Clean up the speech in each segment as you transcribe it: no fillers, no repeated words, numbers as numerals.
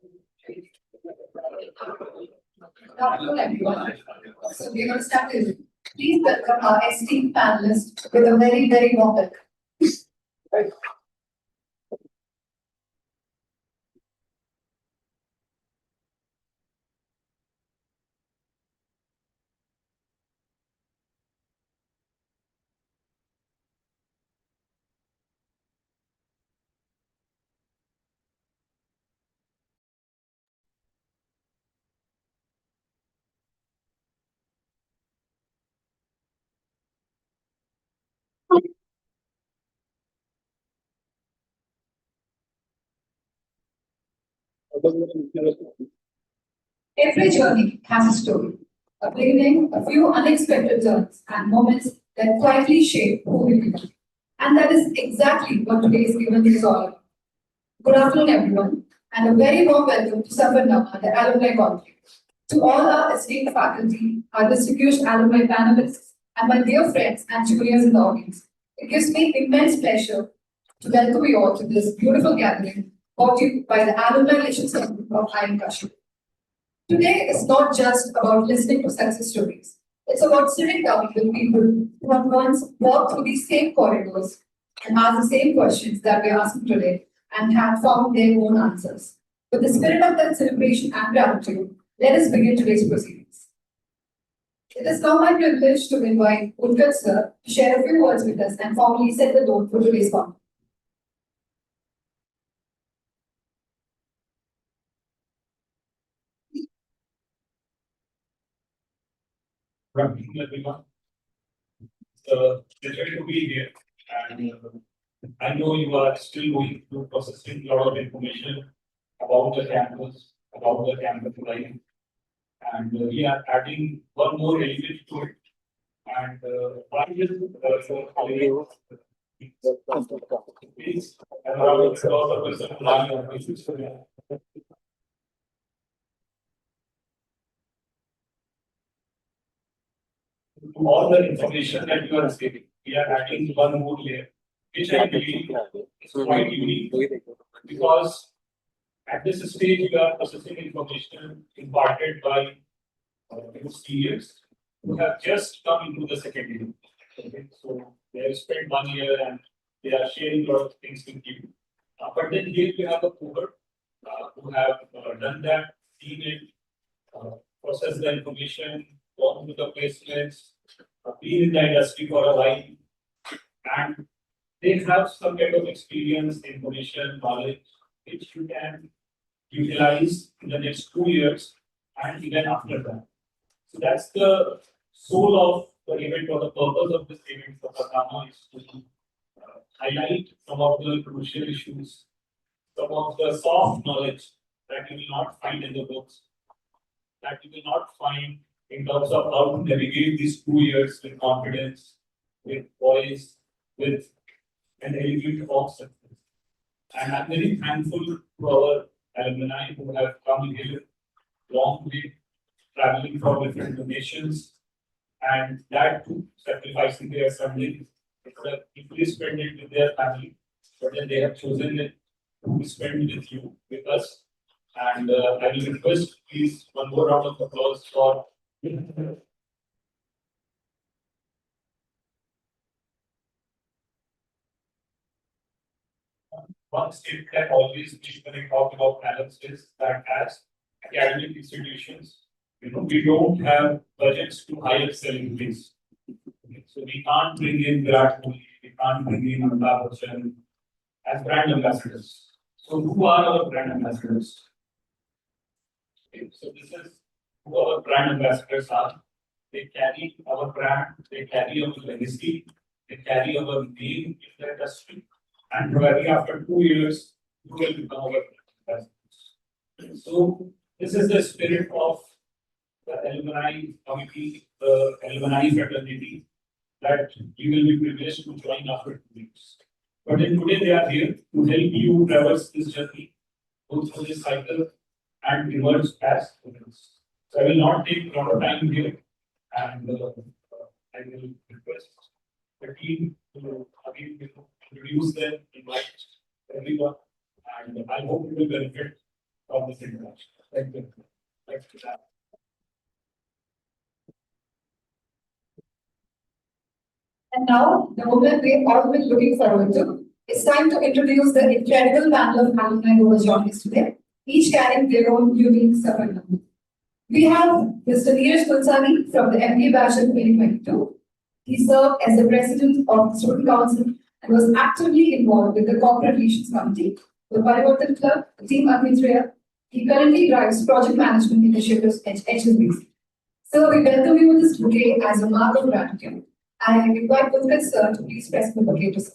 Good afternoon, everyone. So we're going to start this. Please welcome our esteemed panelists with a very, very warm welcome. Every journey has a story, a beginning, a few unexpected turns, and moments that quietly shape who we become. And that is exactly what today's event is all about. Good afternoon, everyone, and a very warm welcome to Safarnama, the Alumni Conference. To all our esteemed faculty, our distinguished alumni panelists, and my dear friends and juniors in the audience, it gives me immense pleasure to welcome you all to this beautiful gathering brought to you by the Alumni Relations Committee of IIM Kashipur. Today is not just about listening to success stories. It's about sitting down with people who have once walked through these same corridors and asked the same questions that we're asking today and have found their own answers. With the spirit of that celebration and gratitude, let us begin today's proceedings. It is now my privilege to invite Ulkat sir to share a few words with us and formally set the tone for today's conference. Good afternoon, everyone. It's a pleasure to be here, and I know you are still going through processing a lot of information about the campus life, and we are adding one more element to it. And why is is around because of personal planning of issues. All the information that you are receiving, we are adding one more layer, which I believe is quite unique because at this stage you are processing information imparted by your seniors who have just come into the second year. Okay, so they have spent 1 year and they are sharing a lot of things with you. But then here you have a cohort who have done that, seen it, processed the information, gone to the placements, been in the industry for a while, and they have some kind of experience, information, knowledge, which you can utilize in the next 2 years and even after that. So that's the soul of the event or the purpose of this event for Safarnama is to highlight some of the crucial issues, some of the soft knowledge that you will not find in the books, that you will not find in terms of how to navigate these 2 years with confidence, with poise, with an element of success. And I'm very thankful to our alumni who have come here long way, traveling from different locations, and that too, sacrificing their Sunday. If we spend it with their family, but then they have chosen it to spend with you, with us. And I will request, please, one more round of applause for one state that always we when I talk about balance is that as academic institutions, we don't have budgets to hire celebrities. So we can't bring in Virat Kohli, we can't bring in Amitabh Bachchan as brand ambassadors. So who are our brand ambassadors? Okay, so this is who our brand ambassadors are. They carry our brand, they carry our legacy, they carry our name in the industry, and probably after 2 years, you will become our brand ambassadors. So this is the spirit of the alumni committee, the alumni fraternity, that you will be privileged to join after 2 weeks. But then today they are here to help you traverse this journey, go through this cycle, and emerge as winners. So I will not take a lot of time here, and I will request the team to again introduce them, invite everyone, and I hope you will benefit from this interaction. Thank you. Thank you. And now, the moment we've all been looking forward to, it's time to introduce the incredible panel of alumni who has joined us today, each carrying their own unique Safarnama. We have Mr. Neeraj Kulsani from the MBA batch of 2022. He served as the president of the Student Council and was actively involved with the Corporate Relations Committee, the Parivartan Club, the Team Agnitriya. He currently drives project management initiatives at HSBC. So we welcome you with this bouquet as a mark of gratitude. I invite Pankaj sir to please press the bouquet to sir.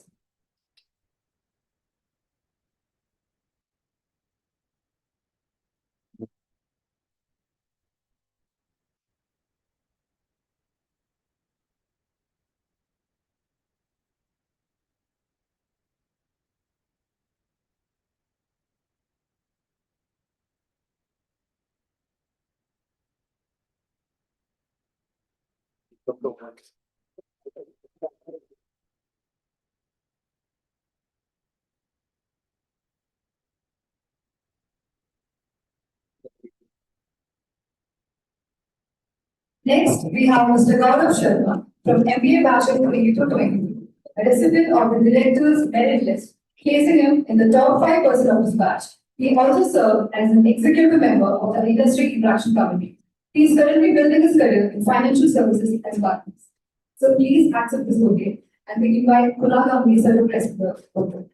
Next, we have Mr. Gaurav Sharma from MBA batch of 22-23, a recipient of the Director's Merit List, placing him in the top 5% of his batch. He also served as an executive member of the Industry Interaction Committee. He is currently building his career in financial services and partners. So please accept this bouquet and we invite Kunal Gambhir sir to press the bouquet.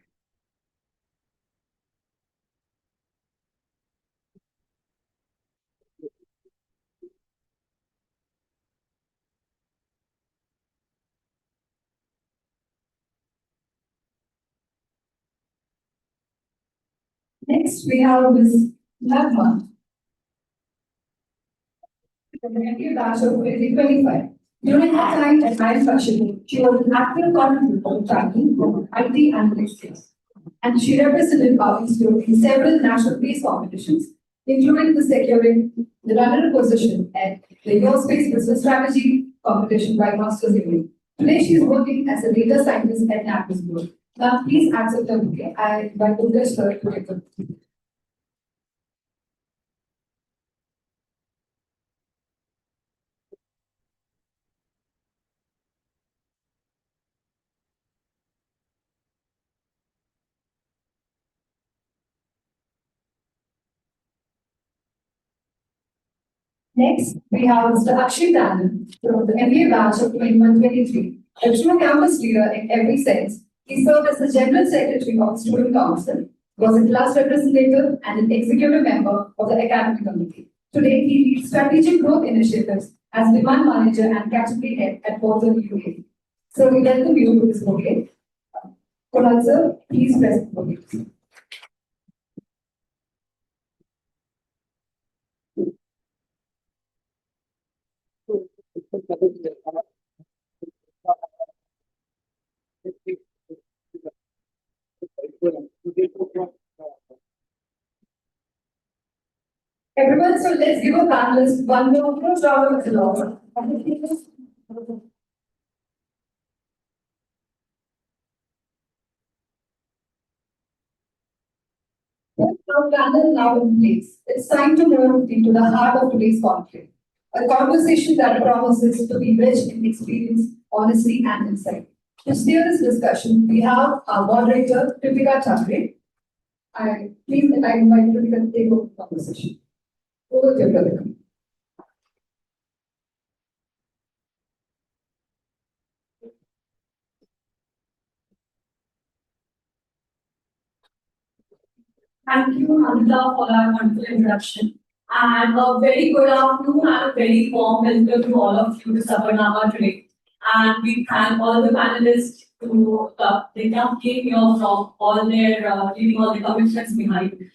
Next, we have Ms. Nagma from the MBA batch of 2025. During her time at IIM Kashipur, she was an active contributor to tracking IT analytics, and she represented our institute in several national peace competitions, including the securing the runner-up position at the Eurospace Business Strategy competition by Masters degree. Today, she is working as a data scientist at NAPIS Group. Now, please accept the bouquet. I invite Pankaj sir to take the bouquet. Next, we have Mr. Akshay Anand from the MBA batch of 21-23. A true campus leader in every sense, he served as the General Secretary of the Student Council, was a class representative and an executive member of the Academic Committee. Today, he leads strategic growth initiatives as demand manager and category head at Portal UAE. So we welcome you to this bouquet. Kunal sir, please press the bouquet. Everyone, so let's give a panelist one more round of applause. Our panel now in place. It's time to move into the heart of today's conflict. A conversation that promises to be rich in experience, honesty, and insight. To steer this discussion, we have our moderator, Kritika Thakre. I invite Kritika to take over the conversation. Over to you, Kritika. Thank you, Hamza, for that wonderful introduction. And a very good afternoon and a very warm welcome to all of you to Safarnama today. And we thank all the panelists who they came here from all their leaving all the commitments behind.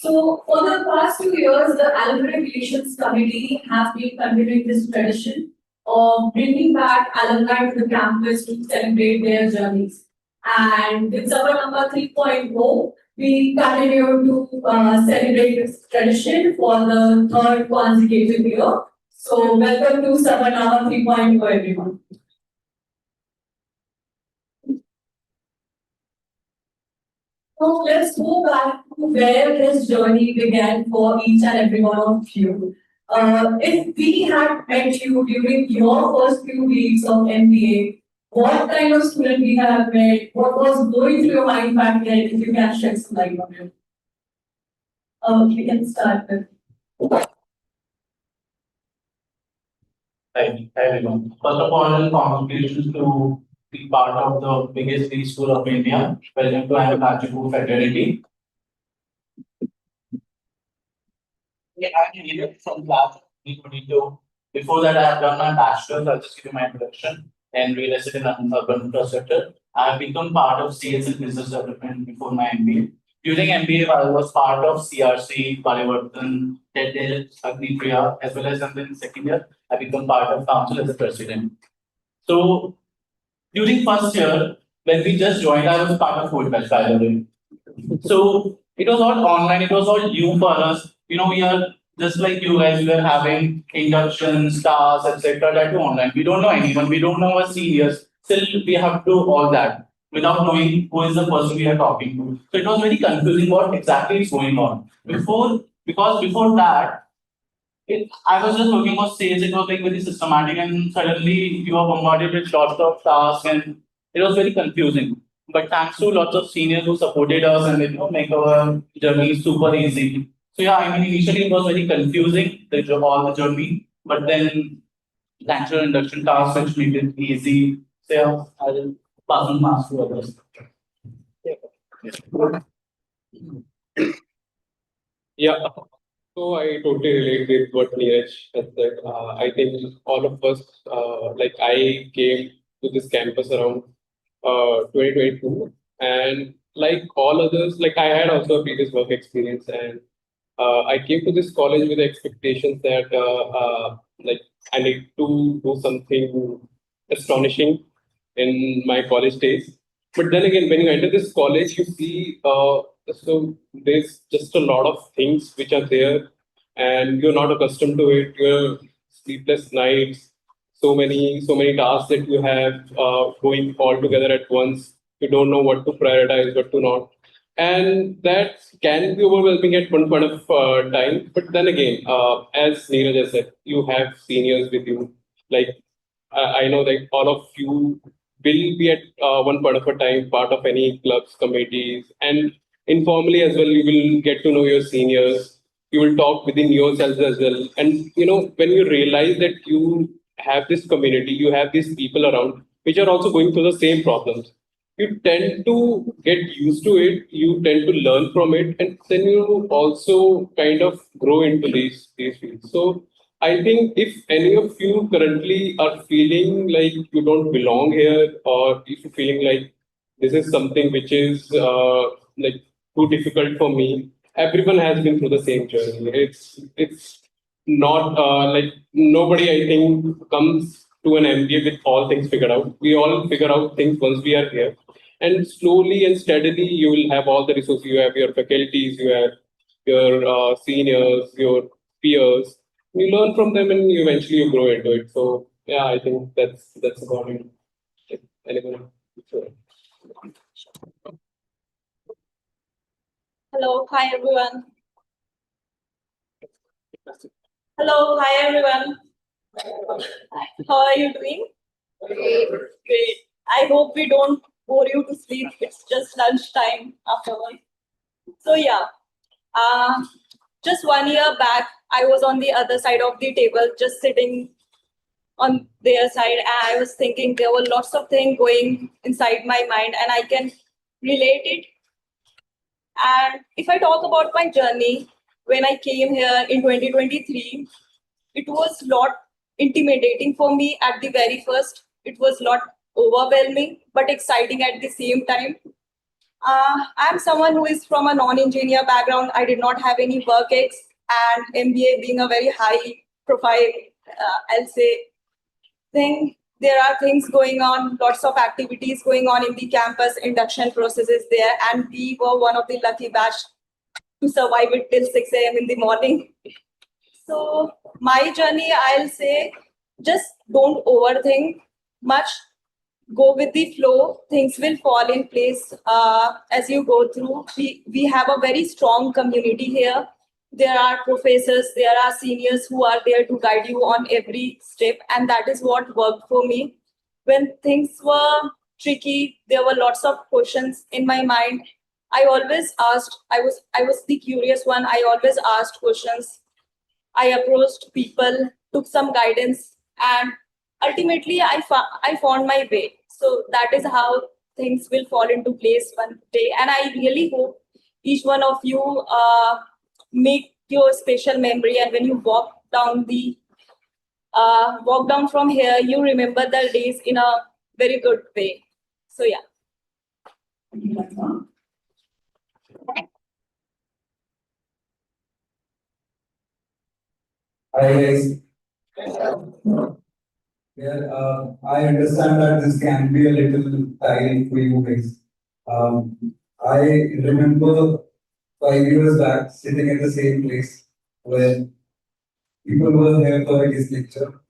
So for the past 2 years, the Alumni Relations Committee has been continuing this tradition of bringing back alumni to the campus to celebrate their journeys. And with Safarnama 3.0, we continue to celebrate this tradition for the third consecutive year. So welcome to Safarnama 3.0, everyone. So let's go back to where this journey began for each and every one of you. If we had met you during your first few weeks of MBA, what kind of student we have met? What was going through your mind back then? If you can shed some light on it. We can start with. Hi, everyone. First of all, congratulations to be part of the biggest free school of India. Welcome to IIM Kashipur fraternity. Yeah, I'm here from class 2022. Before that, I have done my bachelor's. I'll just give you my introduction in real estate and urban infrastructure. I have become part of sales and business development before my MBA. During MBA, I was part of CRC, Parivartan, TED, Agnipriya, as well as in the second year, I become part of council as a president. So during first year, when we just joined, I was part of Food Batch, by the way. So it was all online, it was all new for us. You know, we are just like you guys, we are having inductions, stars, etc. That too online. We don't know anyone, we don't know our seniors. Still, we have to do all that without knowing who is the person we are talking to. So it was very confusing what exactly is going on. Because before that, I was just looking for sales, it was like very systematic, and suddenly you are bombarded with lots of tasks, and it was very confusing. But thanks to lots of seniors who supported us and make our journey super easy. So yeah, I mean initially it was very confusing, all the journey, but then thanks to induction tasks which made it easy. So yeah, I will pass on marks to others. Yeah, so I totally relate with what Neeraj has said. I think all of us, like I came to this campus around 2022, and like all others, like I had also a previous work experience, and I came to this college with the expectations that like I need to do something astonishing in my college days. But then again, when you enter this college, you see so there's just a lot of things which are there, and you're not accustomed to it. You're sleepless nights, so many tasks that you have going all together at once. You don't know what to prioritize, what to not, and that can be overwhelming at one point of time. But then again, as Neeraj has said, you have seniors with you. Like I know that all of you will be at one point of a time part of any clubs, committees, and informally as well. You will get to know your seniors. You will talk within yourselves as well, and you know when you realize that you have this community, you have these people around which are also going through the same problems, you tend to get used to it, you tend to learn from it, and then you also kind of grow into these fields. So I think if any of you currently are feeling like you don't belong here, or if you're feeling like this is something which is like too difficult for me, everyone has been through the same journey. It's not like nobody I think comes to an MBA with all things figured out. We all figure out things once we are here, and slowly and steadily you will have all the resources. You have your faculties, you have your seniors, your peers. You learn from them, and eventually you grow into it. So yeah, I think that's about it. If anyone? Sure. Hello, hi everyone. Hello, hi everyone. Hi, how are you doing? Great. I hope we don't bore you to sleep. It's just lunchtime afterwards. So yeah, uh, just 1 year back, I was on the other side of the table, just sitting on their side, and I was thinking there were lots of things going inside my mind, and I can relate it. And if I talk about my journey, when I came here in 2023, it was lot intimidating for me at the very first. It was lot overwhelming, but exciting at the same time. I'm someone who is from a non-engineer background. I did not have any work ex, and MBA being a very high profile, I'll say, thing. There are things going on, lots of activities going on in the campus, induction processes there, and we were one of the lucky batch to survive it till 6 a.m. in the morning. So my journey, I'll say, just don't overthink much. go with the flow. Things will fall in place as you go through. We have a very strong community here. There are professors, there are seniors who are there to guide you on every step, and that is what worked for me. When things were tricky, there were lots of questions in my mind. I always asked. I was the curious one. I always asked questions. I approached people, took some guidance, and ultimately I found my way. So that is how things will fall into place one day. And I really hope each one of you make your special memory. And when you walk down from here, you remember the days in a very good way. So yeah. Hi guys. Yeah, I understand that this can be a little tiring for you guys. I remember 5 years back sitting at the same place where people were here for his lecture.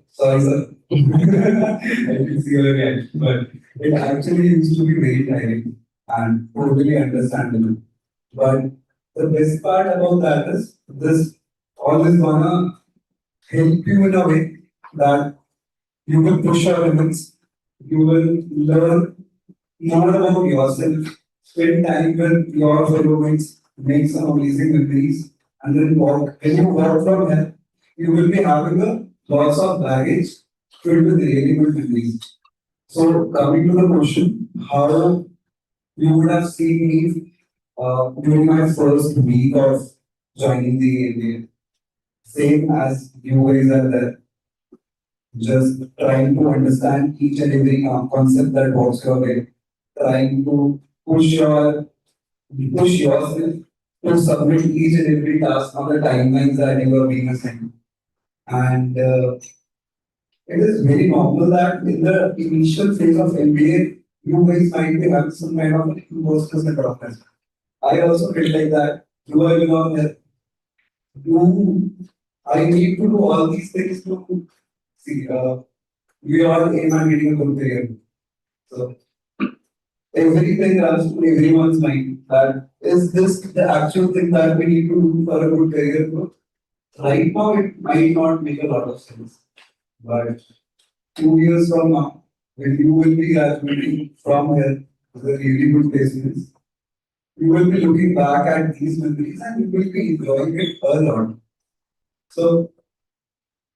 Sorry, sir. I can see you again. But it actually used to be very tiring and totally understandable. But the best part about that is this all is gonna help you in a way that you will push your limits, you will learn more about yourself, spend time with your fellow mates, make some amazing memories, and then walk. When you walk from here, you will be having a lots of baggage filled with really good memories. So coming to the question, how you would have seen me during my first week of joining the ABA, same as you guys are there, just trying to understand each and every concept that walks your way, trying to push yourself to submit each and every task on the timelines that you are being assigned. And it is very normal that in the initial phase of MBA, you guys might be having some kind of imposter syndrome. I also feel like that. Do I belong here? Do I need to do all these things to see? We all aim at getting a good career. So everything runs to everyone's mind. That is this the actual thing that we need to do for a good career growth? Right now, it might not make a lot of sense. But 2 years from now, when you will be graduating from here with a really good placements, you will be looking back at these memories and you will be enjoying it a lot. So,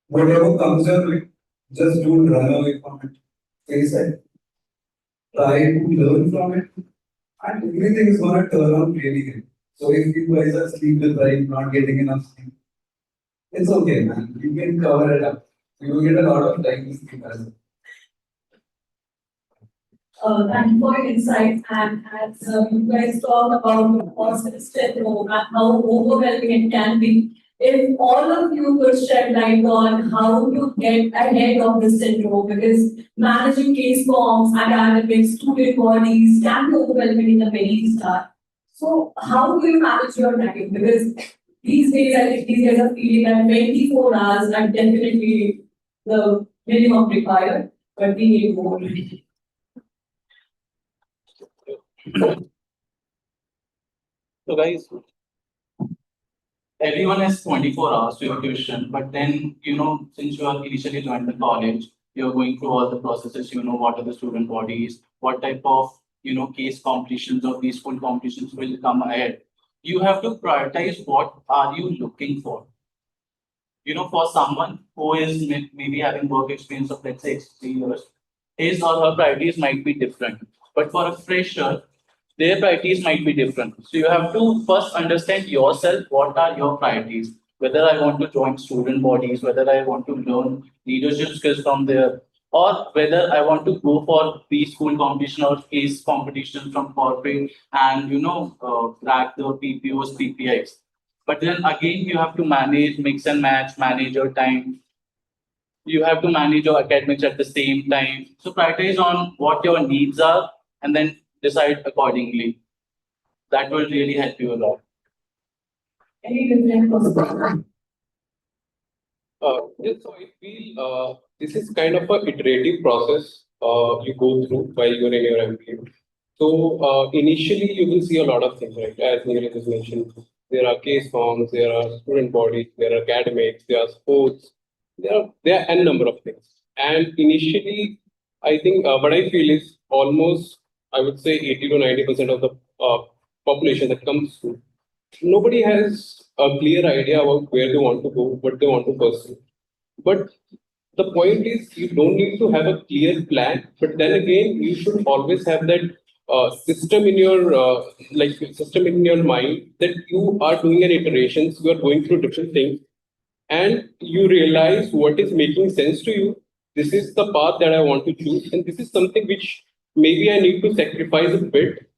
whatever comes your way, just don't run away from it. Face it, try to learn from it, and everything is going to turn out really good. So, if you guys are sleep deprived, not getting enough sleep, it's okay, man. You can cover it up. You will get a lot of time to sleep as well. Thank you for your insight. And as you guys talk about the positive step and how overwhelming it can be, if all of you could shed light on how to get ahead of this syndrome, because managing case forms, academics, student bodies can be overwhelming in the very start. So, how do you manage your time? Because these days, I think these guys are feeling that 24 hours are definitely the minimum required, but we need more. So guys, everyone has 24 hours to your tuition, but then, since you are initially joined the college, you're going through all the processes, what are the student bodies, what type of, case competitions or peaceful competitions will come ahead. You have to prioritize what are you looking for. For someone who is maybe having work experience of, let's say, 3 years, his or her priorities might be different. But for a fresher, their priorities might be different. So you have to first understand yourself, what are your priorities? Whether I want to join student bodies, whether I want to learn leadership skills from there, or whether I want to go for school competition or case competition from corporate and crack the PPOs, PPIs. But then again, you have to manage, mix and match, manage your time. You have to manage your academics at the same time. So prioritize on what your needs are and then decide accordingly. That will really help you a lot. Any different perspective? Yes, so I feel this is kind of a iterative process. you go through while you're in your MBA. So initially you will see a lot of things, right? As Neeraj has mentioned, there are case forms, there are student bodies, there are academics, there are sports, there are n number of things. And initially, I think what I feel is almost, I would say 80 to 90% of the population that comes through, nobody has a clear idea about where they want to go, what they want to pursue. But the point is, you don't need to have a clear plan, but then again, you should always have that system in your system in your mind that you are doing an iterations, you are going through different things, and you realize what is making sense to you. This is the path that I want to choose, and this is something which maybe I need to sacrifice a bit.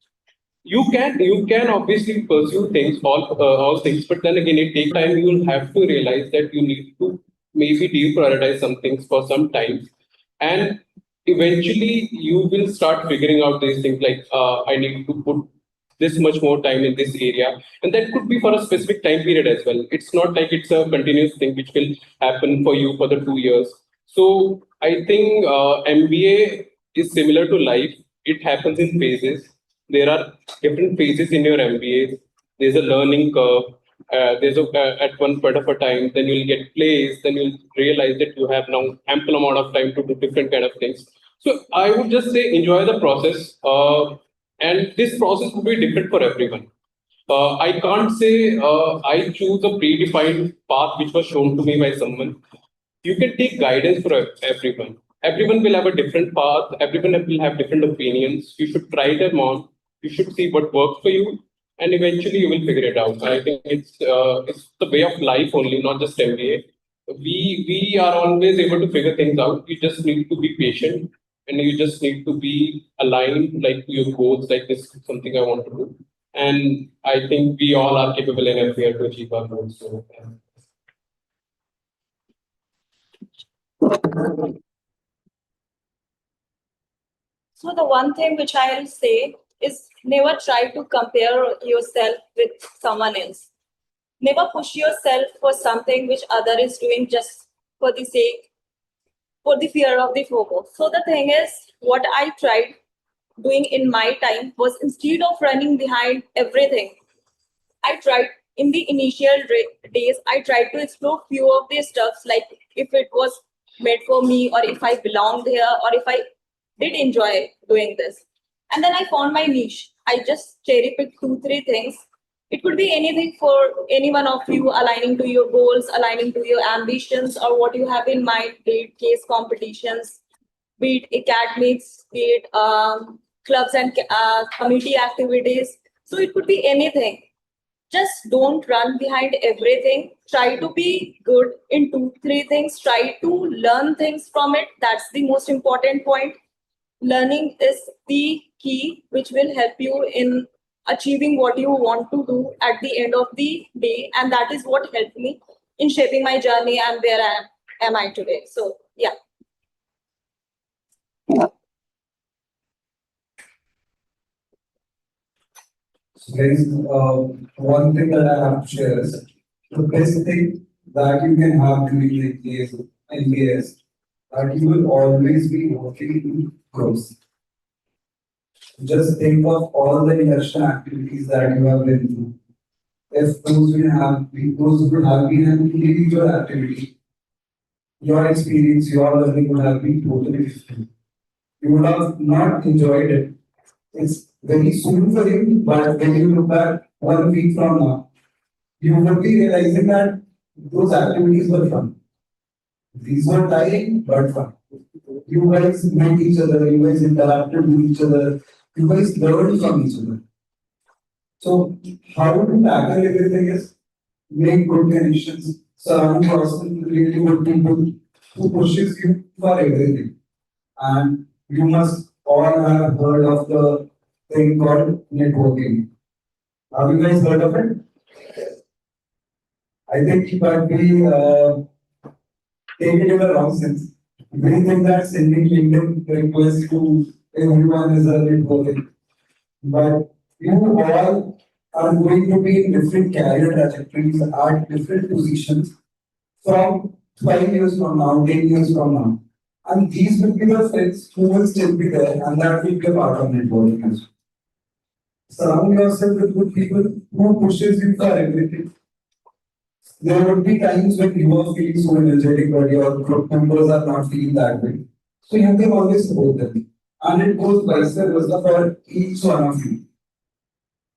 You can obviously pursue things, all things, but then again it takes time. You will have to realize that you need to maybe deprioritize some things for some time, and eventually you will start figuring out these things like I need to put this much more time in this area, and that could be for a specific time period as well. It's not like it's a continuous thing which will happen for you for the 2 years. So I think MBA is similar to life. It happens in phases. There are different phases in your MBA. There's a learning curve. At one point of a time, then you'll get placed. Then you'll realize that you have now ample amount of time to do different kind of things. So I would just say enjoy the process, and this process will be different for everyone. I can't say I choose a predefined path which was shown to me by someone. You can take guidance for everyone. Everyone will have a different path. Everyone will have different opinions. You should try them on. You should see what works for you, and eventually you will figure it out. I think it's the way of life only, not just MBA. We are always able to figure things out. You just need to be patient, and you just need to be aligned, like to your goals. Like this is something I want to do, and I think we all are capable enough here to achieve our goals. So. So the one thing which I'll say is never try to compare yourself with someone else. Never push yourself for something which other is doing just for the sake, for the fear of the FOMO. So the thing is, what I tried doing in my time was instead of running behind everything, I tried in the initial days, I tried to explore few of these stuffs, like if it was made for me or if I belonged here or if I did enjoy doing this. And then I found my niche. I just cherry picked 2, 3 things. It could be anything for any one of you, aligning to your goals, aligning to your ambitions or what you have in mind, be it case competitions, be it academics, be it clubs and committee activities. So it could be anything. Just don't run behind everything. Try to be good in 2, 3 things. Try to learn things from it. That's the most important point. Learning is the key which will help you in achieving what you want to do at the end of the day. And that is what helped me in shaping my journey and where am I today. So, yeah. So there is one thing that I have to share is the best thing that you can have during the NBS that you will always be working in groups. Just think of all the induction activities that you have been through. If those would have been an individual activity, your experience, your learning would have been totally different. You would have not enjoyed it. It's very soon for you, but when you look back 1 week from now, you will be realizing that those activities were fun. These were tiring, but fun. You guys met each other, you guys interacted with each other, you guys learned from each other. So, how to tackle everything is make good connections, surround yourself with really good people who pushes you for everything. And you must all have heard of the thing called networking. Have you guys heard of it? I think it might be taken in the wrong sense. Many think that sending LinkedIn requests to everyone is a networking. But you all are going to be in different career trajectories at different positions from 5 years from now, 10 years from now. And these will be the friends who will still be there, and that will be a part of networking as well. Surround yourself with good people who pushes you for everything. There would be times when you are feeling so energetic, but your group members are not feeling that way. So you can always support them. And it goes vice versa for each one of you.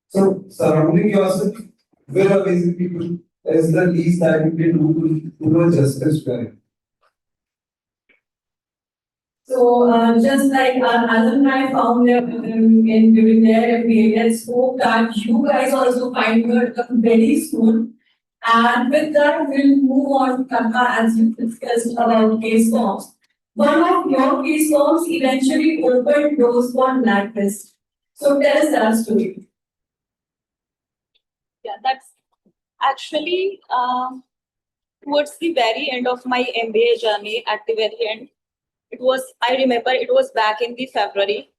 So surrounding yourself with amazing people is the least that you can do to do a justice to it. So, just like our alumni found in during their MBA, let's hope that you guys also find your very soon. And with that, we'll move on, Kanka, as you discussed about case forms. One of your case forms eventually opened doors for NatWest. So tell us that story. Yeah, that's actually towards the very end of my MBA journey. At the very end, I remember it was back in the February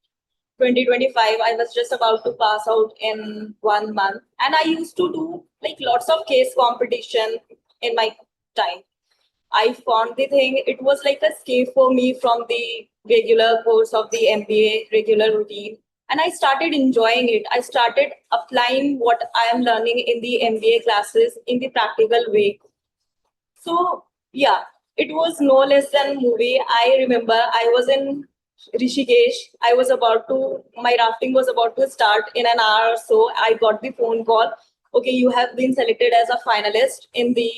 2025. I was just about to pass out in 1 month, and I used to do like lots of case competition in my time. I found the thing, it was like a escape for me from the regular course of the MBA, regular routine. And I started enjoying it. I started applying what I am learning in the MBA classes in the practical way. So, yeah, it was no less than movie. I remember I was in Rishikesh. My rafting was about to start in an hour or so. I got the phone call. Okay, you have been selected as a finalist in the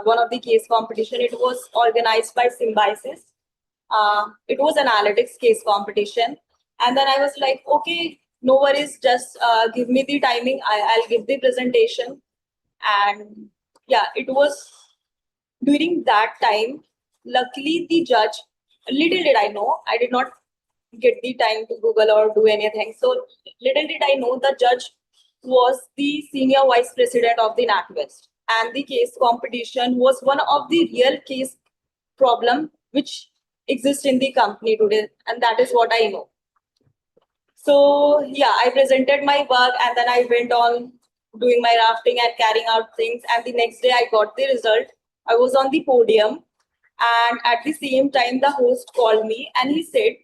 one of the case competition. It was organized by Symbiosis. It was analytics case competition. And then I was like, okay, no worries, just give me the timing. I'll give the presentation. And yeah, it was during that time, luckily the judge, little did I know, I did not get the time to Google or do anything. So little did I know the judge was the senior vice president of the NatWest. And the case competition was one of the real case problem which exists in the company today. And that is what I know. So yeah, I presented my work and then I went on doing my rafting and carrying out things. And the next day I got the result. I was on the podium, and at the same time, the host called me and he said,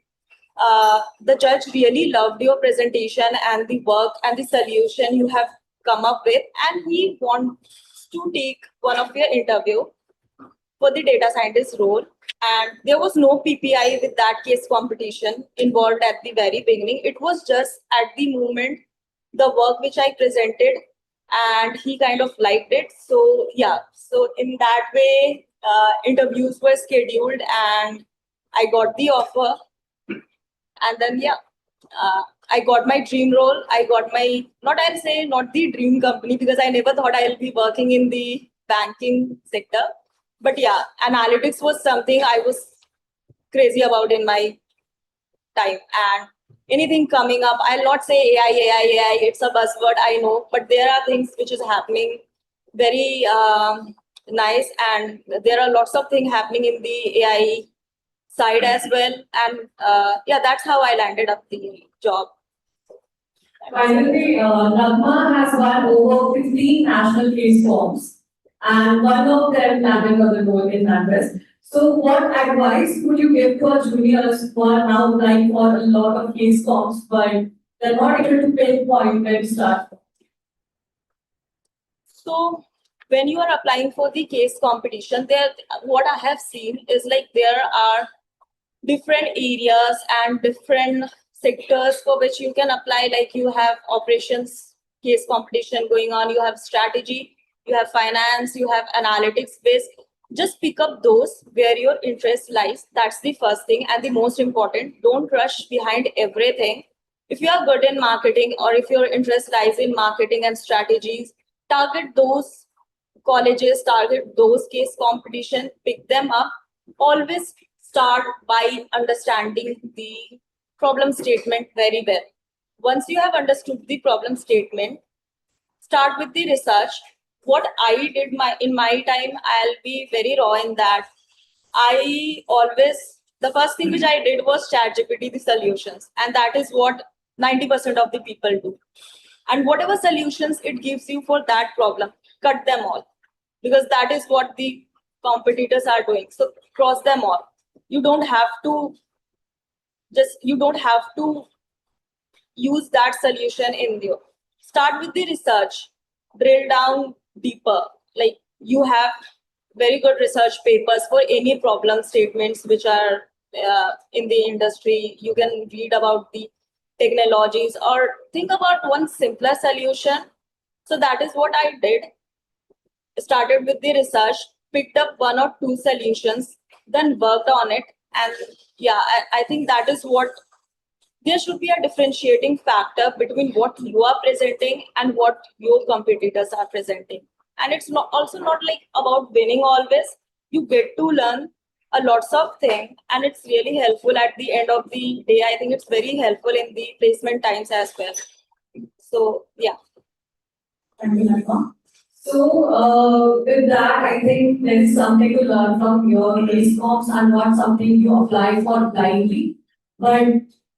the judge really loved your presentation and the work and the solution you have come up with, and he wants to take one of your interview for the data scientist role. And there was no PPI with that case competition involved at the very beginning. It was just at the moment, the work which I presented, and he kind of liked it. So yeah, so in that way, interviews were scheduled and I got the offer. And then yeah, I got my dream role. I got my, not the dream company, because I never thought I'll be working in the banking sector. But yeah, analytics was something I was crazy about in my time. And anything coming up, I'll not say AI, it's a buzzword, I know, but there are things which is happening very nice, and there are lots of things happening in the AI side as well. And yeah, that's how I landed up the job. Finally, Nagma has won over 15 national case forms, and one of them landed on the role in NatWest. So, what advice would you give to our juniors who are now applying for a lot of case forms, but they're not able to pinpoint where to start? So, when you are applying for the case competition, what I have seen is like there are different areas and different sectors for which you can apply. Like you have operations case competition going on, you have strategy, you have finance, you have analytics based. Just pick up those where your interest lies. That's the first thing and the most important. Don't rush behind everything. If you are good in marketing, or if your interest lies in marketing and strategies, target those colleges, target those case competition, pick them up. Always start by understanding the problem statement very well. Once you have understood the problem statement, start with the research. What I did in my time, I'll be very raw in that. The first thing which I did was ChatGPT the solutions, and that is what 90% of the people do. And whatever solutions it gives you for that problem, cut them all, because that is what the competitors are doing. So cross them all. you don't have to use that solution in you. Start with the research, drill down deeper. Like you have very good research papers for any problem statements which are in the industry. You can read about the technologies or think about one simpler solution. So that is what I did. Started with the research, picked up one or two solutions, then worked on it. And yeah, I think that is what there should be a differentiating factor between what you are presenting and what your competitors are presenting. And it's not also not like about winning always. You get to learn a lots of things, and it's really helpful at the end of the day. I think it's very helpful in the placement times as well. So yeah. Thank you, Nagma. So, with that, I think there is something to learn from your response and not something you apply for blindly. But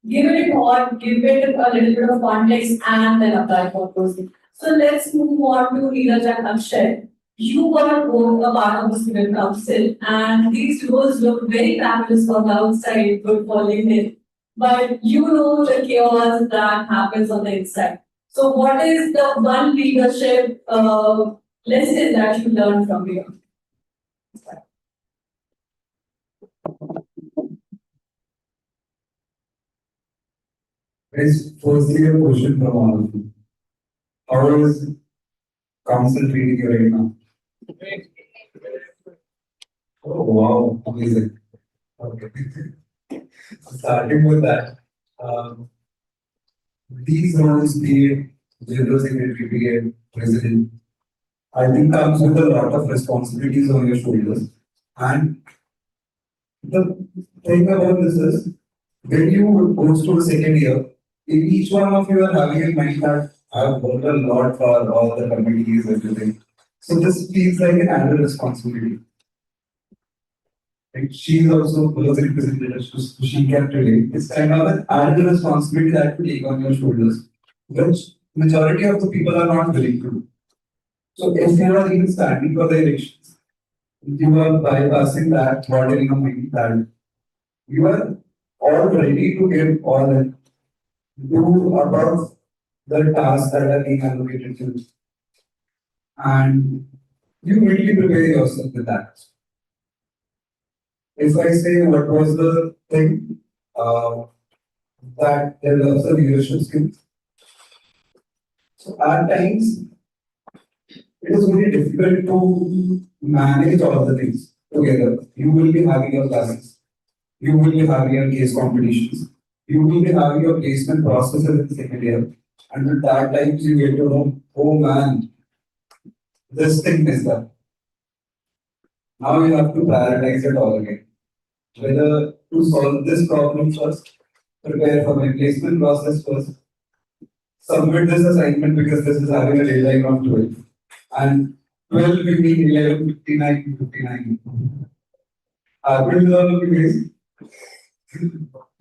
give it a thought, give it a little bit of context, and then apply for those things. So, let's move on to Neeraj and Akshay. You were both a part of the student council, and these roles look very fabulous from the outside, good for LinkedIn. But you know the chaos that happens on the inside. So, what is the one leadership lesson that you learned from here? Is firstly a question from all of you. How is council treating you right now? Oh wow, amazing. Okay. Starting with that, these roles, be it general secretary, be it president, I think comes with a lot of responsibilities on your shoulders. And the thing about this is, when you go to the second year, in each one of you are having in mind that I've worked a lot for all the committees, everything. So this feels like an added responsibility. Like she's also was representative, so she can relate. It's kind of an added responsibility that you take on your shoulders, which majority of the people are not willing to do. So if you are even standing for the elections, you are bypassing that thought in your mind that you are all ready to give all and do above the tasks that are being allocated to you. And you really prepare yourself with that. If I say what was the thing that develops the leadership skills, so at times it is very difficult to manage all the things together. You will be having your classes, you will be having your case competitions, you will be having your placement processes in the second year, and at that times you get to know, oh man, this thing is that. Now you have to prioritize it all again. Whether to solve this problem first, prepare for my placement process first, submit this assignment because this is having a deadline of 12. And 12 will be 11:59 to 59. Happened with all of you guys.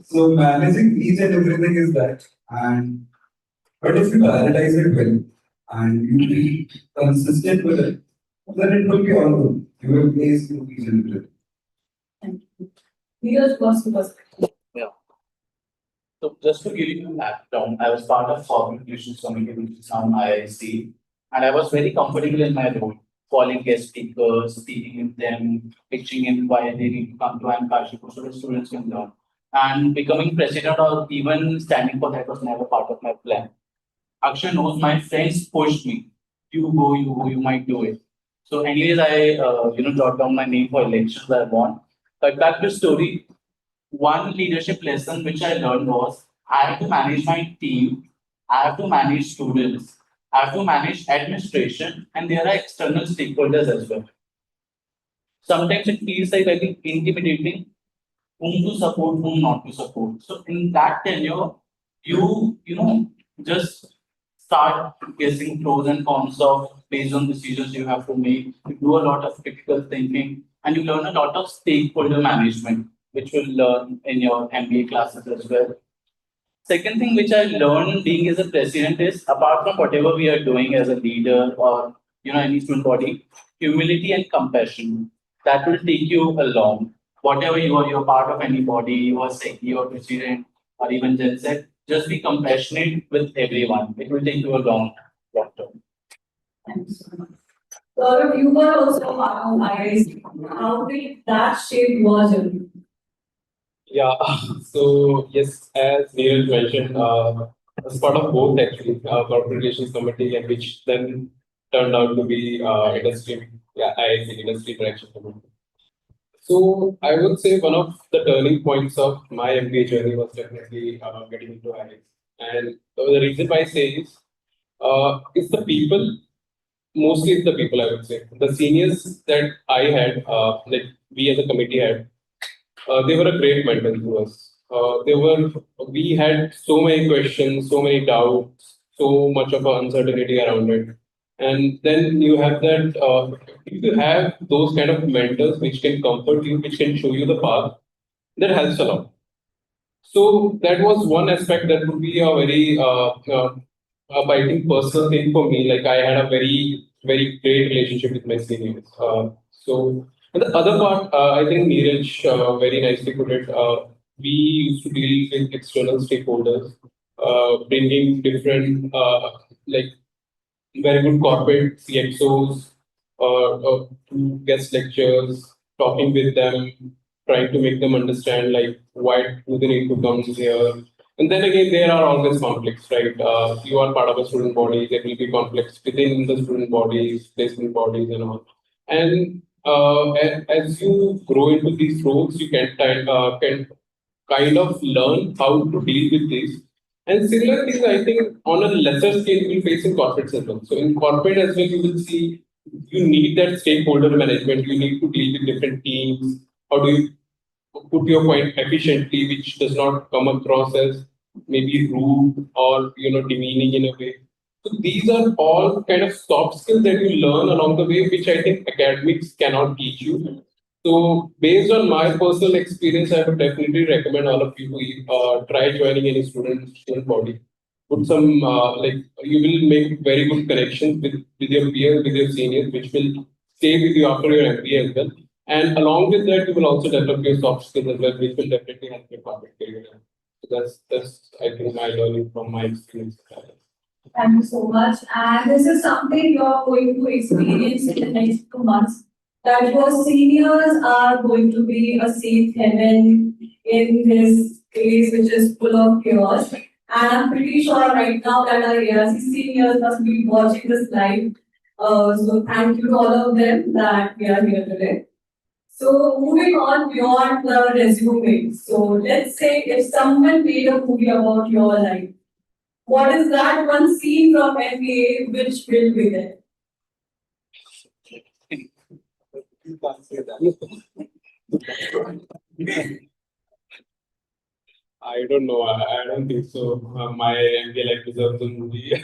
So managing each and everything is that. And but if you prioritize it well and you be consistent with it, then it will be all good. You will place to each and everything. Thank you. Neeraj, what's the perspective? So just to give you a background, I was part of Communications Committee, which is now IIC, and I was very comfortable in my role, calling guest speakers, speaking with them, pitching in why they need to come to IIM Kashipur so the students can learn. And becoming president or even standing for that was never part of my plan. Akshay knows my friends pushed me. You go, you might do it. So anyways, I jot down my name for elections I won. But back to story. One leadership lesson which I learned was I have to manage my team, I have to manage students, I have to manage administration, and there are external stakeholders as well. Sometimes it feels like very intimidating whom to support, whom not to support. So in that tenure, you just start guessing pros and cons of based on decisions you have to make. You do a lot of critical thinking and you learn a lot of stakeholder management, which you'll learn in your MBA classes as well. Second thing which I learned being as a president is apart from whatever we are doing as a leader or any student body, humility and compassion that will take you along. whatever you're part of anybody, you are Sekhi or president or even Gen Z, just be compassionate with everyone. It will take you a long term. Thank you so much. Gaurav, you were also a part of IIC. How did that shape your journey? Yeah, so yes, as Neeraj mentioned, as part of both actually, corporate relations committee, and which then turned out to be industry, yeah, IIC industry direction committee. So I would say one of the turning points of my MBA journey was definitely getting into IIC. And the reason why I say is, it's the people, mostly it's the people, I would say. The seniors that I had, like we as a committee had, they were a great mentor to us. We had so many questions, so many doubts, so much of uncertainty around it. And then you have that, if you have those kind of mentors which can comfort you, which can show you the path, that helps a lot. So that was one aspect that would be a very, I think, personal thing for me. Like I had a very great relationship with my seniors. And the other part, I think Neeraj very nicely put it. We used to deal with external stakeholders, bringing different, like very good corporate CXOs to guest lectures, talking with them, trying to make them understand like why do they need to come here. And then again, there are always conflicts, right? You are part of a student body, there will be conflicts within the student bodies, placement bodies, and all. And as you grow into these roles, you can kind of learn how to deal with this. And similar things, I think, on a lesser scale, you will face in corporate as well. So in corporate as well, you will see you need that stakeholder management. You need to deal with different teams. How do you put your point efficiently, which does not come across as maybe rude or demeaning in a way. So these are all kind of soft skills that you learn along the way, which I think academics cannot teach you. So based on my personal experience, I would definitely recommend all of you to try joining any student body. Put some like you will make very good connections with your peers, with your seniors, which will stay with you after your MBA as well. And along with that, you will also develop your soft skills as well, which will definitely help your corporate career. So that's I think my learning from my experience. Thank you so much. And this is something you're going to experience in the next 2 months. That your seniors are going to be a safe haven in this place which is full of chaos. And I'm pretty sure right now that our ARC seniors must be watching this live. So thank you to all of them that we are here today. So moving on beyond the resume. So let's say if someone made a movie about your life, what is that one scene from MBA which will be there? You can't say that. I don't know. I don't think so. My MBA life deserves a movie.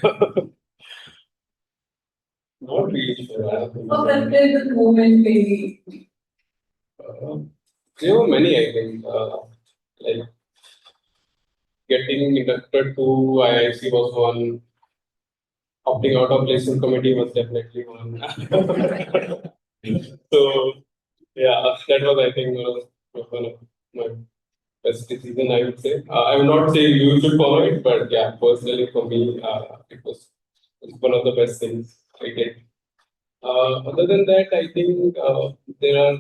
Not really sure. I don't think A so. memorable moment maybe. There were many, I think. Like getting inducted to IIC was one. Opting out of placement committee was definitely one. So yeah, that was I think one of my best decision, I would say. I would not say you should follow it, but yeah, personally for me, it's one of the best things I did. Other than that, I think there are,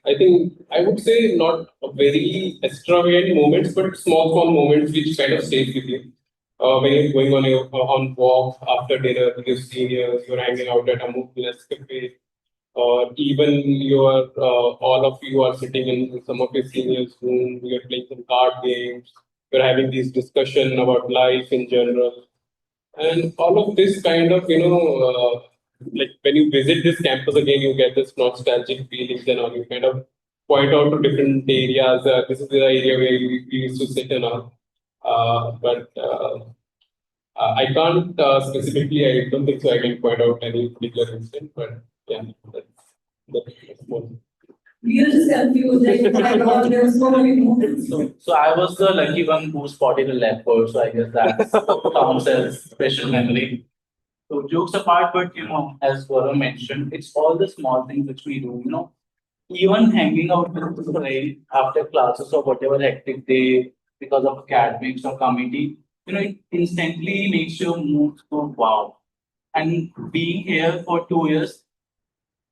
I think I would say not a very extravagant moments, but small moments which kind of stays with you. When you're going on walk after dinner with your seniors, you're hanging out at a Moodless cafe, or even you are all of you are sitting in some of your seniors' room, you're playing some card games, you're having this discussion about life in general, and all of this kind of like when you visit this campus again, you get this nostalgic feelings and all. You kind of point out to different areas. This is the area where we used to sit and all. But I can't specifically. I don't think so. I can point out any particular instance, but yeah, that's one. We are just confused, like, oh my God, there are so many moments. So I was the lucky one who spotted a leopard, so I guess that counts as special memory. So jokes apart, but as Gaurav mentioned, it's all the small things which we do. even hanging out with the friend after classes or whatever hectic day because of academics or committee, it instantly makes your mood go wow. And being here for 2 years,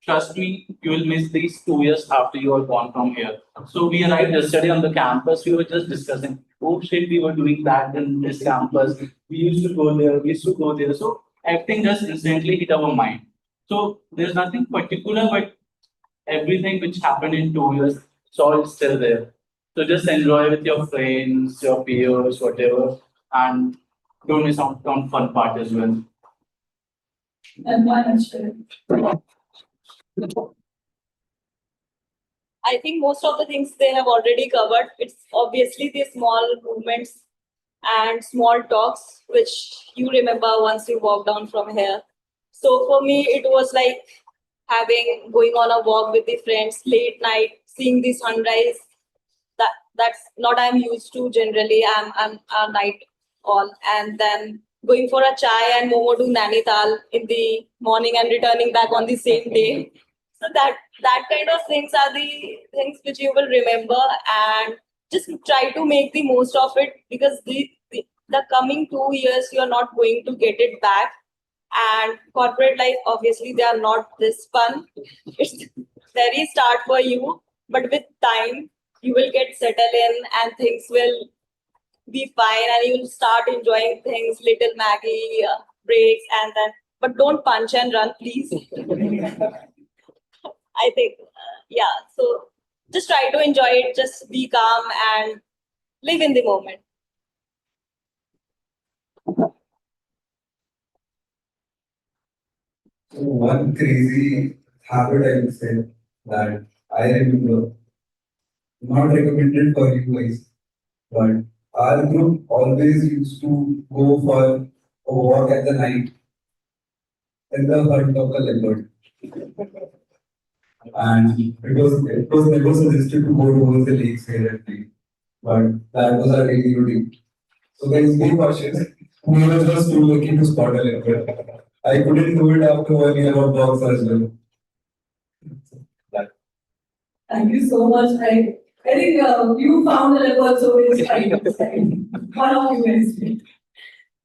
trust me, you will miss these 2 years after you are gone from here. So we arrived yesterday on the campus. We were just discussing, oh shit, we were doing that in this campus. We used to go there. We used to go there. So everything just instantly hit our mind. So there's nothing particular, but everything which happened in 2 years, it's all still there. So just enjoy with your friends, your peers, whatever, and don't miss out on fun part as well. And why not share? I think most of the things they have already covered. It's obviously the small movements and small talks which you remember once you walk down from here. So for me, it was like going on a walk with the friends late night, seeing the sunrise. That's not I'm used to generally. I'm a night all, and then going for a chai and momo to Nainital in the morning and returning back on the same day. So that kind of things are the things which you will remember, and just try to make the most of it, because the coming 2 years you are not going to get it back. And corporate life, obviously they are not this fun. It's very start for you, but with time you will get settled in and things will be fine, and you will start enjoying things, little Maggie breaks, and then, but don't punch and run, please. I think, yeah. So just try to enjoy it. Just be calm and live in the moment. So one crazy habit I would say that I remember, not recommended for you guys, but our group always used to go for a walk at the night in the hunt of a leopard. And it was never suggested to go towards the lakes here at night. But that was our daily routine. So guys, be cautious. We were just too lucky to spot a leopard. I couldn't do it after 1 year of dogs as well. Thank you so much. I think you found the leopard, so it's fine. One of you guys did.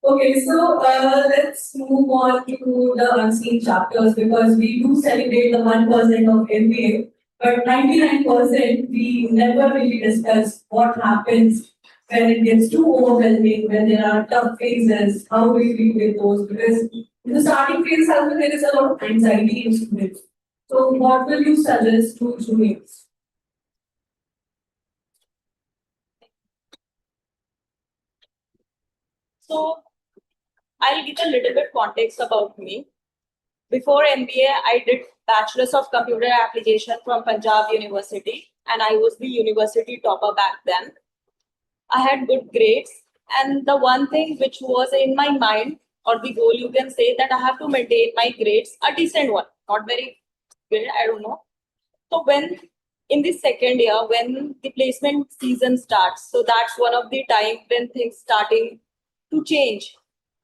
Okay, so let's move on to the unseen chapters, because we do celebrate the 1% of MBA, but 99% we never really discuss what happens when it gets too overwhelming, when there are tough phases, how do we deal with those? Because in the starting phase, as well, there is a lot of anxiety in students. So, what will you suggest to students? So I'll give a little bit context about me. Before MBA, I did Bachelor's of Computer Application from Punjab University, and I was the university topper back then. I had good grades, and the one thing which was in my mind, or the goal you can say, that I have to maintain my grades, a decent one, not very good, I don't know. So when in the second year, when the placement season starts, so that's one of the time when things starting to change.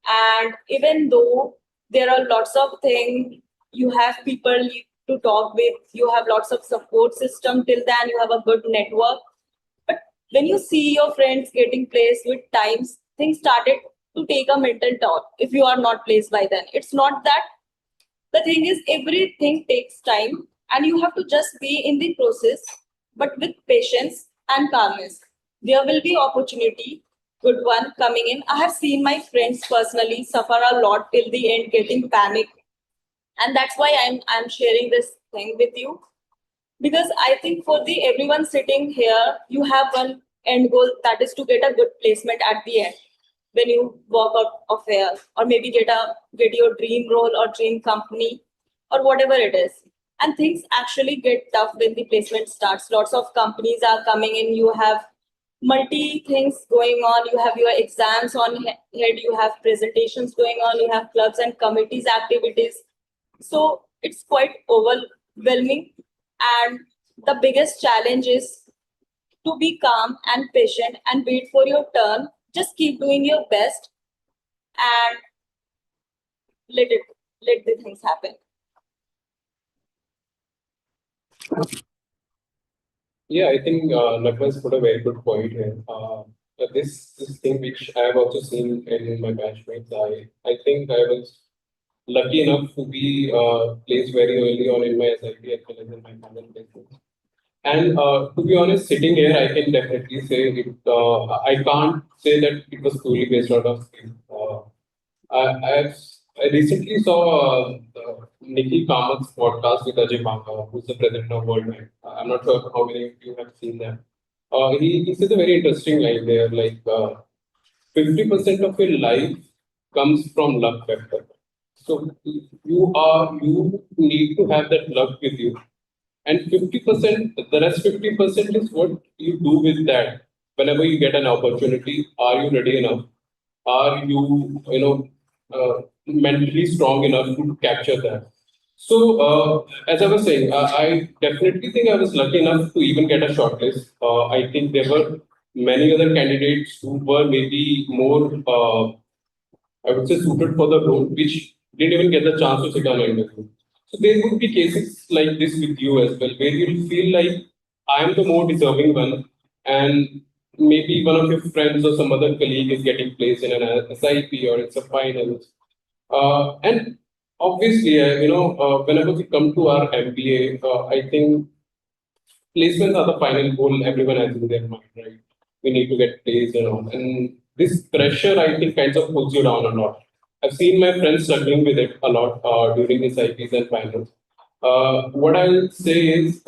And even though there are lots of things, you have people to talk with, you have lots of support system, till then you have a good network. But when you see your friends getting placed with times, things started to take a mental toll if you are not placed by then. It's not that. The thing is, everything takes time, and you have to just be in the process, but with patience and calmness. There will be opportunity, good one coming in. I have seen my friends personally suffer a lot till the end, getting panic, and that's why I'm sharing this thing with you, because I think for the everyone sitting here, you have one end goal, that is to get a good placement at the end when you walk out of here, or maybe get your dream role or dream company or whatever it is. And things actually get tough when the placement starts. Lots of companies are coming in, you have multi things going on, you have your exams on head, you have presentations going on, you have clubs and committees activities. So it's quite overwhelming, and the biggest challenge is to be calm and patient and wait for your turn. Just keep doing your best and let the things happen. Yeah, I think Nagma's put a very good point here. This thing which I have also seen in my batchmates, I think I was lucky enough to be placed very early on in my SIP as well as in my final placement. And to be honest, sitting here, I can definitely say it. I can't say that it was purely based out of skill. I've I recently saw Nikhil Kamat's podcast with Ajay Banga, who's the president of World Bank. I'm not sure how many of you have seen that. He says a very interesting line there, like 50% of your life comes from luck factor. So you need to have that luck with you, and 50%, the rest 50% is what you do with that. Whenever you get an opportunity, are you ready enough? Are you, mentally strong enough to capture that? So, as I was saying, I definitely think I was lucky enough to even get a shortlist. I think there were many other candidates who were maybe more, I would say, suited for the role, which didn't even get the chance to sit on an interview. So there would be cases like this with you as well, where you'll feel like I am the more deserving one, and maybe one of your friends or some other colleague is getting placed in an SIP or it's a finals. And obviously, whenever we come to our MBA, I think placements are the final goal everyone has in their mind, right? We need to get placed and all. And this pressure, I think, kind of pulls you down a lot. I've seen my friends struggling with it a lot during these IPs and finals. What I'll say is,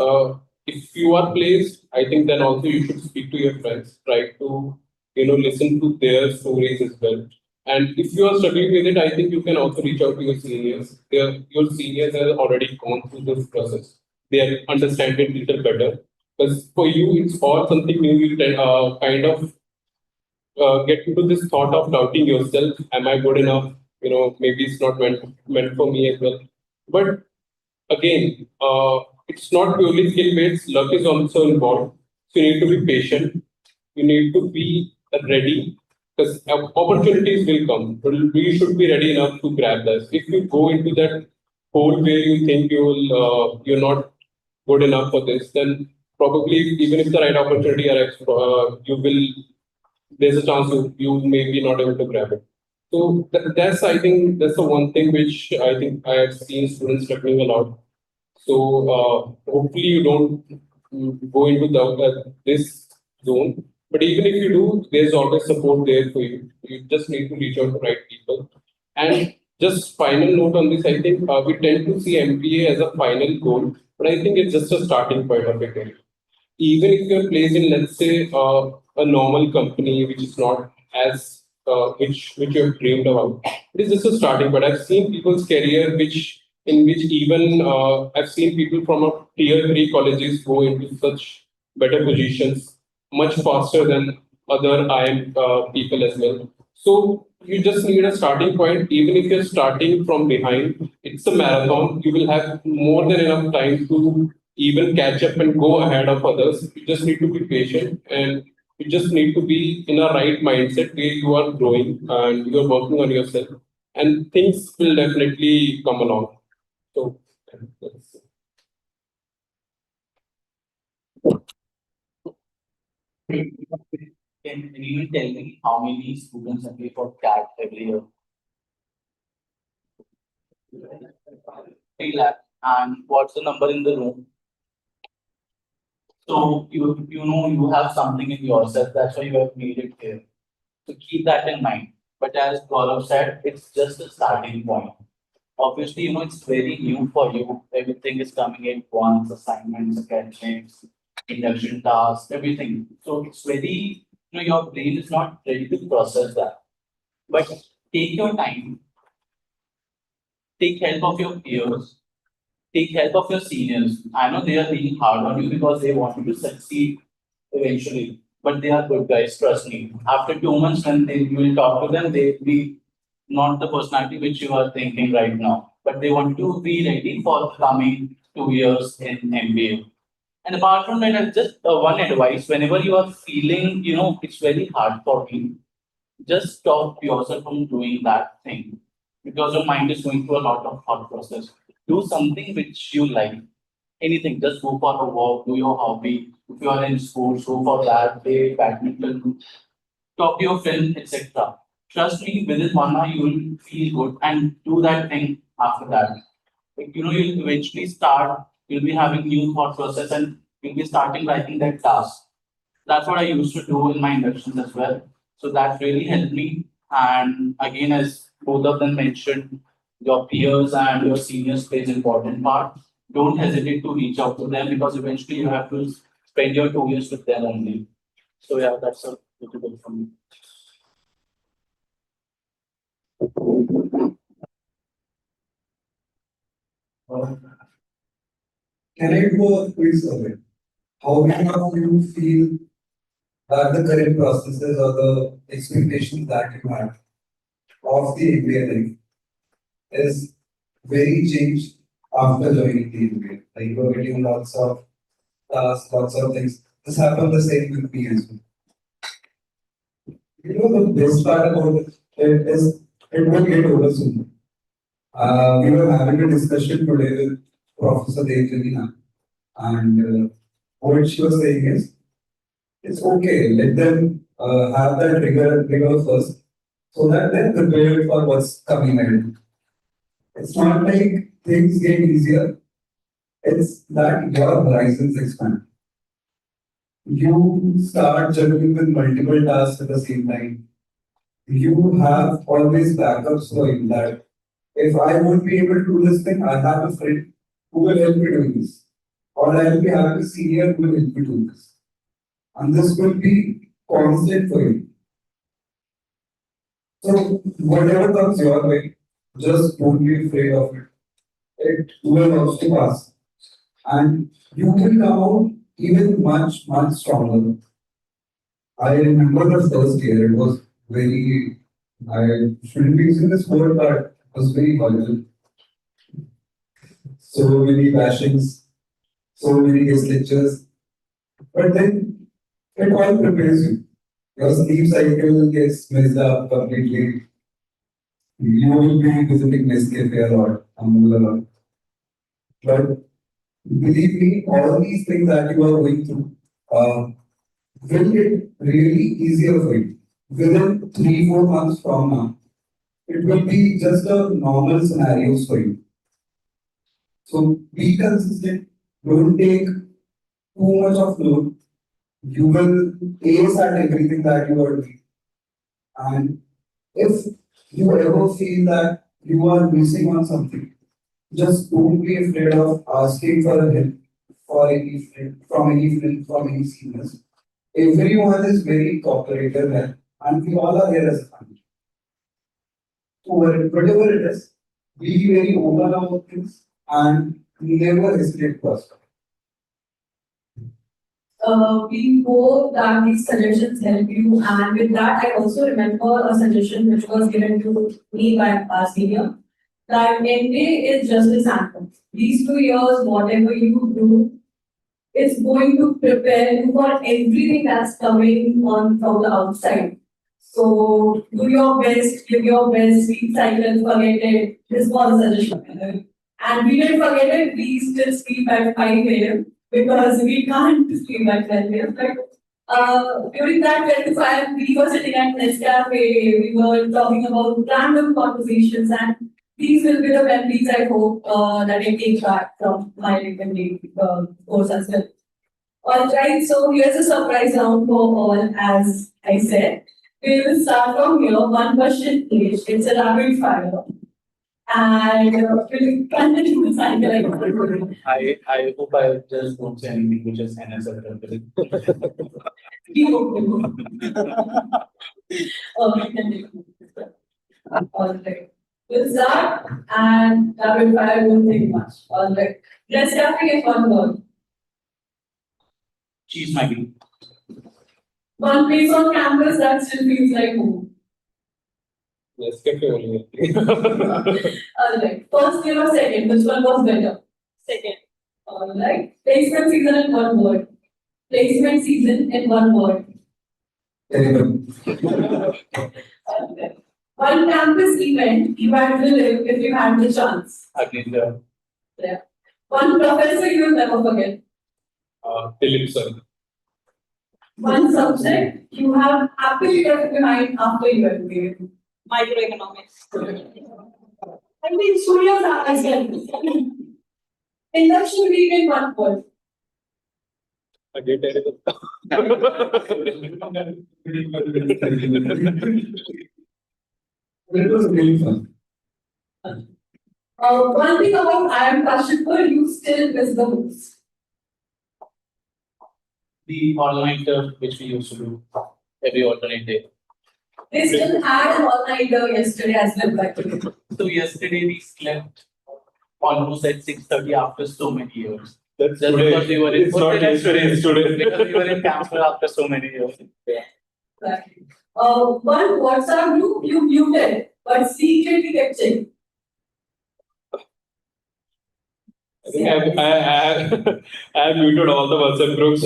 if you are placed, I think then also you should speak to your friends, try to, listen to their stories as well. And if you are struggling with it, I think you can also reach out to your seniors. Your seniors have already gone through this process. They understand it a little better. Because for you, it's all something new. You kind of get into this thought of doubting yourself. Am I good enough? Maybe it's not meant for me as well. But again, it's not purely skill based. Luck is also involved. So you need to be patient. You need to be ready because opportunities will come. But we should be ready enough to grab this. If you go into that hole where you think you're not good enough for this, then probably even if the right opportunity arrives, you will. There's a chance you may be not able to grab it. So that's I think that's the one thing which I think I have seen students struggling a lot. So hopefully you don't go into this zone. But even if you do, there's always support there for you. You just need to reach out to right people. And just final note on this, I think we tend to see MBA as a final goal, but I think it's just a starting point of it. Even if you're placed in, let's say, a normal company which is not as which you have dreamed about, it is just a starting point. I've seen people's career which even I've seen people from a tier 3 colleges go into such better positions much faster than other IIM people as well. So you just need a starting point. Even if you're starting from behind, it's a marathon. You will have more than enough time to even catch up and go ahead of others. You just need to be patient and you just need to be in a right mindset where you are growing and you're working on yourself and things will definitely come along. So that's Can you tell me how many students apply for CAT every year? 3 lakh. And what's the number in the room? So you have something in yourself. That's why you have made it here. So keep that in mind. But as Gaurav said, it's just a starting point. Obviously, it's very new for you. Everything is coming in once, assignments, academics, induction tasks, everything. So it's very, your brain is not ready to process that. But take your time, take help of your peers, take help of your seniors. I know they are being hard on you because they want you to succeed eventually. But they are good guys, trust me. After 2 months, when you will talk to them, they will be not the personality which you are thinking right now. But they want to be ready for coming 2 years in MBA. And apart from that, just one advice: whenever you are feeling, it's very hard for me, just stop yourself from doing that thing because your mind is going through a lot of thought process. Do something which you like. Anything, just go for a walk, do your hobby. If you are in sports, go for that, play badminton, talk to your friend, etc. Trust me, within 1 hour you will feel good and do that thing after that. Like, you'll eventually start, you'll be having new thought process and you'll be starting writing that task. That's what I used to do in my inductions as well. So that really helped me. And again, as both of them mentioned, your peers and your seniors plays important part. Don't hesitate to reach out to them because eventually you have to spend your 2 years with them only. So yeah, that's a little bit from me. Can I do a quiz survey? How many of you feel that the current processes or the expectations that you have of the MBA life is very changed after joining the MBA? Like you are getting lots of tasks, lots of things. This happened the same with me as well. The best part about it is it will get over soon. We were having a discussion today with Professor Devjanina, and what she was saying is, it's okay, let them have that rigor first, so that they're prepared for what's coming ahead. It's not like things get easier, it's that your horizons expand. You start juggling with multiple tasks at the same time. You have always backups going that if I won't be able to do this thing, I have a friend who will help me do this. Or I will be having a senior who will help me do this. And this will be constant for you. So whatever comes your way, just don't be afraid of it. It will also pass. And you will come out even much, much stronger. I remember the first year, it was very, I shouldn't be using this word, but it was very violent. So many bashings, so many guest lectures. But then it all prepares you. Your sleep cycle gets messed up completely. You will be visiting Nescafe a lot, Amul a lot. But believe me, all these things that you are going through will get really easier for you. Within 3-4 months from now, it will be just a normal scenarios for you. So be consistent. Don't take too much of load. You will ace at everything that you are doing. And if you ever feel that you are missing on something, just don't be afraid of asking for help for any friend, from any seniors. Everyone is very cooperative here, and we all are here as a family. So whatever it is, be very open about things and never hesitate to ask. We hope that these suggestions help you. And with that, I also remember a suggestion which was given to me by our senior that MBA is just a sample. These 2 years, whatever you do, is going to prepare you for everything that's coming on from the outside. So do your best, give your best, sleep cycle, forget it. This was a suggestion. And we didn't forget it, we still sleep at 5 a.m. because we can't sleep at 12 a.m. But during that 12 to 5, we were sitting at Nescafe, we were talking about random conversations, and these will be the memories I hope that I take back from my MBA course as well. Alright, so here's a surprise round for all, as I said. We will start from here, one question each. It's a rapid fire. And we'll continue the cycle. I hope I just don't say anything which is unacceptable. Alright. We'll start and rapid fire won't take much. Alright. Let's start with one word. Cheese Maggie. One place on campus that still feels like home. Nescafe only. Alright. First year or second, which one was better? Second. Alright. Placement season in one word. Placement season in one word. Terrible. Okay. One campus event you had to live if you had the chance. Again, Yeah. One professor you will never forget. Philip sir. one subject you have happily left behind after you MBA? Microeconomics. I mean, Surya's as well. Induction week in one word. Again, terrible. It was really fun. One thing about IIM Kashipur, you still miss the most. The online turf which we used to do every alternate day. They still had an all-nighter yesterday as well, by the way. So yesterday we slept almost at 6:30 after so many years. That's Just today. because we were in It's not yesterday, it's today. because we were in camp after so many years. Exactly. One WhatsApp group you muted, but secretly kept checking. I think I have muted all the WhatsApp groups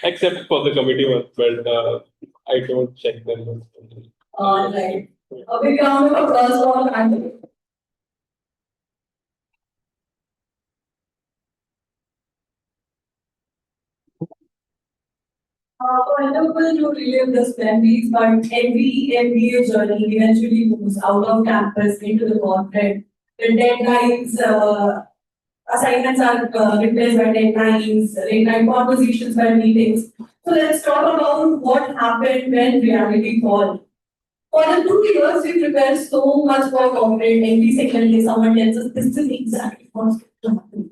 except for the committee ones, but I don't check them. Right. A big round of applause for Andy. Wonderful to relive those memories, but every MBA journey eventually moves out of campus into the corporate. The deadlines, assignments are replaced by deadlines, late night conversations by meetings. So let's talk about what happened when reality called. For the 2 years, we prepare so much for corporate. Every second day, someone tells us this is exactly what's going to happen.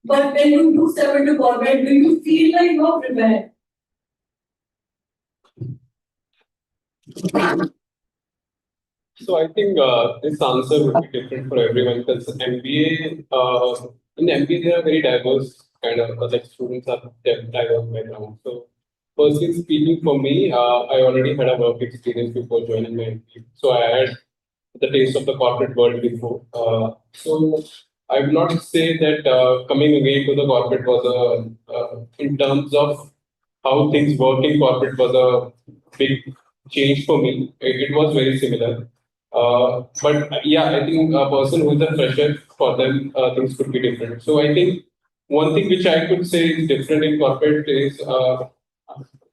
But when you do step into corporate, do you feel like you're prepared? So I think this answer would be different for everyone because MBA, in MBA there are very diverse kind of like students are diverse background. So personally speaking, for me, I already had a work experience before joining my MBA. So I had the taste of the corporate world before. So I would not say that coming again to the corporate was in terms of how things work in corporate was a big change for me. It was very similar. But yeah, I think a person who is a fresher, for them, things could be different. So I think one thing which I could say is different in corporate is,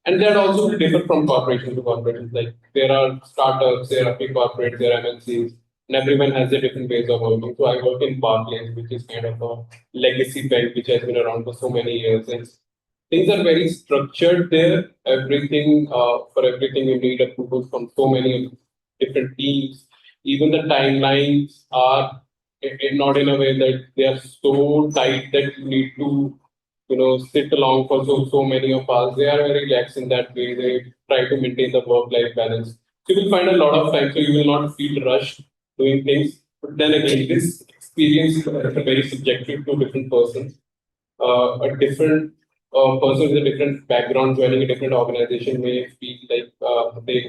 and that also will differ from corporation to corporation. Like there are startups, there are big corporates, there are MNCs, and everyone has their different ways of working. So I work in Barclays, which is kind of a legacy bank which has been around for so many years. And things are very structured there. Everything, for everything, you need approvals from so many different teams. Even the timelines are not in a way that they are so tight that you need to, sit along for so many of us. They are very relaxed in that way. They try to maintain the work-life balance. So you will find a lot of time, so you will not feel rushed doing things. But then again, this experience is very subjective to different persons. A different person with a different background joining a different organization may feel like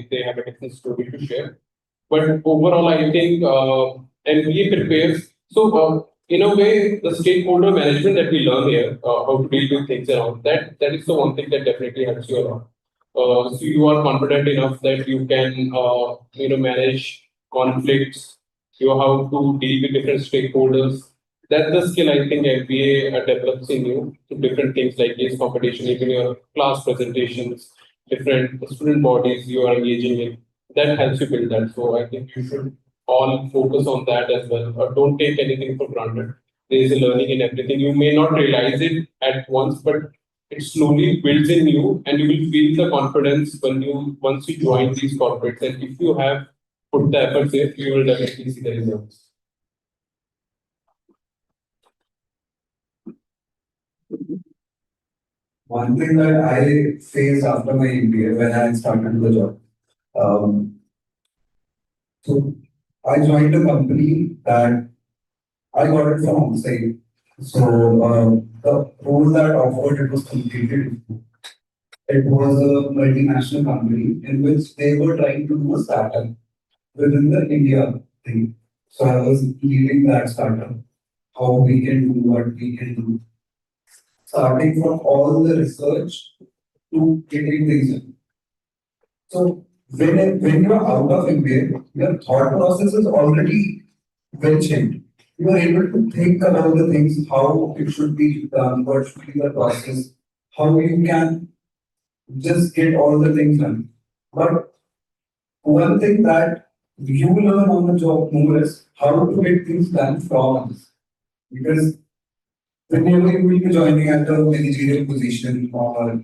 they have a different story to share. But overall, I think MBA prepares. So, in a way, the stakeholder management that we learn here, how to deal with things around that is the one thing that definitely helps you a lot. So you are confident enough that you can, manage conflicts. You know how to deal with different stakeholders. That's the skill I think MBA develops in you to different things like case competition, even your class presentations, different student bodies you are engaging in. That helps you build that. So I think you should all focus on that as well. Don't take anything for granted. There is a learning in everything. You may not realize it at once, but it slowly builds in you, and you will feel the confidence once you join these corporates. And if you have put the efforts in, you will definitely see the results. One thing that I faced after my MBA when I started the job. So I joined a company that I got it from outside. So the role that offered it was completely different. It was a multinational company in which they were trying to do a startup within the India thing. So I was leading that startup, how we can do what we can do, starting from all the research to getting things in. So when you are out of MBA, your thought process is already well changed. You are able to think about the things, how it should be done, what should be the process, how you can just get all the things done. But one thing that you learn on the job more is how to get things done from others. Because whenever you will be joining at a managerial position or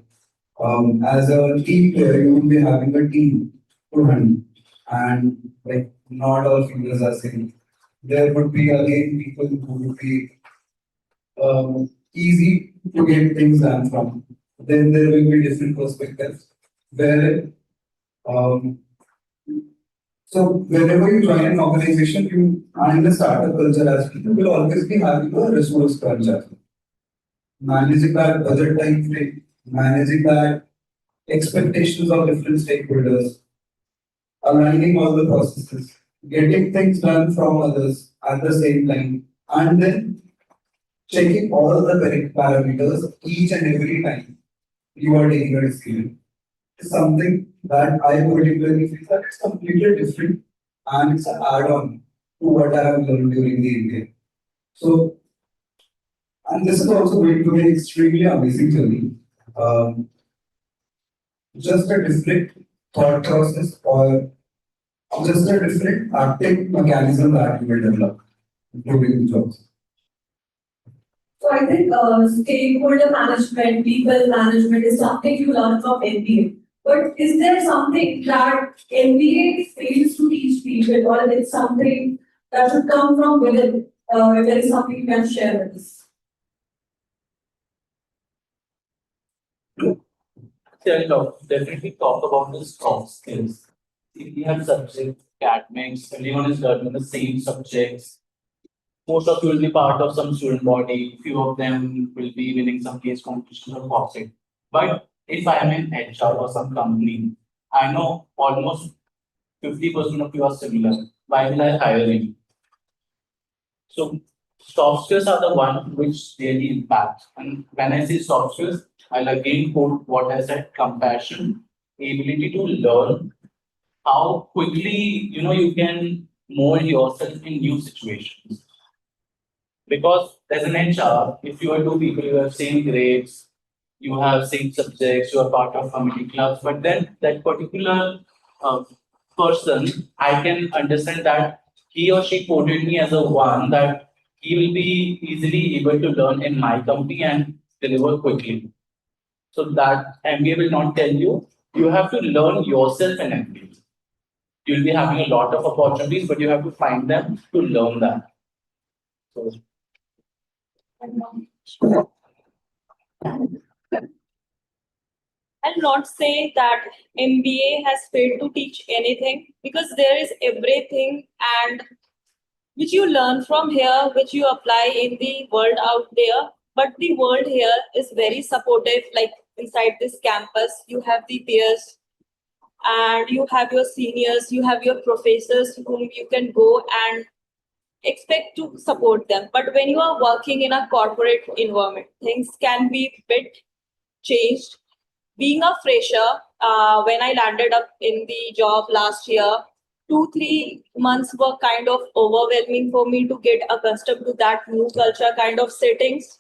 as a team player, you will be having a team to handle. And like not all fingers are same. There would be again people who would be easy to get things done from. Then there will be different perspectives where um, so whenever you join an organization, you are in the startup culture as well, you will always be having a resource crunch as well. Managing that budget time frame, managing that expectations of different stakeholders, aligning all the processes, getting things done from others at the same time, and then checking all the correct parameters each and every time you are taking a decision is something that I particularly feel that it's completely different and it's an add-on to what I have learned during the MBA. So, and this is also going to be an extremely amazing journey. Um, just a different thought process or just a different acting mechanism that you will develop during the jobs. So I think stakeholder management, people management is something you learn from MBA. But is there something that MBA fails to teach people, or is it something that should come from within? If there is something you can share with us. I'll definitely talk about the soft skills. If we have subject academics, everyone is learning the same subjects. Most of you will be part of some student body, few of them will be winning some case competitions or corporate. But if I am in HR or some company, I know almost 50% of you are similar. Why will I hire you? So soft skills are the one which really impact. And when I say soft skills, I'll again quote what I said: compassion, ability to learn, how quickly you can mold yourself in new situations. Because as an HR, if you are two people, you have same grades, you have same subjects, you are part of committee clubs, but then that particular uh, person, I can understand that he or she quoted me as a one that he will be easily able to learn in my company and deliver quickly. So that MBA will not tell you. You have to learn yourself in MBA. You'll be having a lot of opportunities, but you have to find them to learn that. So I'll not say that MBA has failed to teach anything, because there is everything and which you learn from here, which you apply in the world out there. But the world here is very supportive. Like inside this campus, you have the peers and you have your seniors, you have your professors whom you can go and expect to support them. But when you are working in a corporate environment, things can be bit changed. Being a fresher, when I landed up in the job last year, 2 3 months were kind of overwhelming for me to get accustomed to that new culture kind of settings,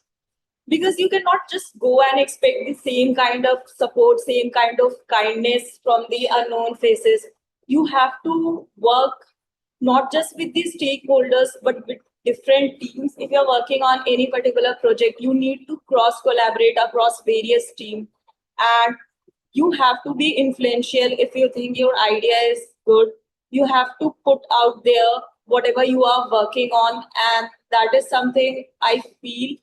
because you cannot just go and expect the same kind of support, same kind of kindness from the unknown faces. You have to work not just with the stakeholders but with different teams. If you're working on any particular project, you need to cross collaborate across various teams, and you have to be influential. If you think your idea is good, you have to put out there whatever you are working on, and that is something I feel.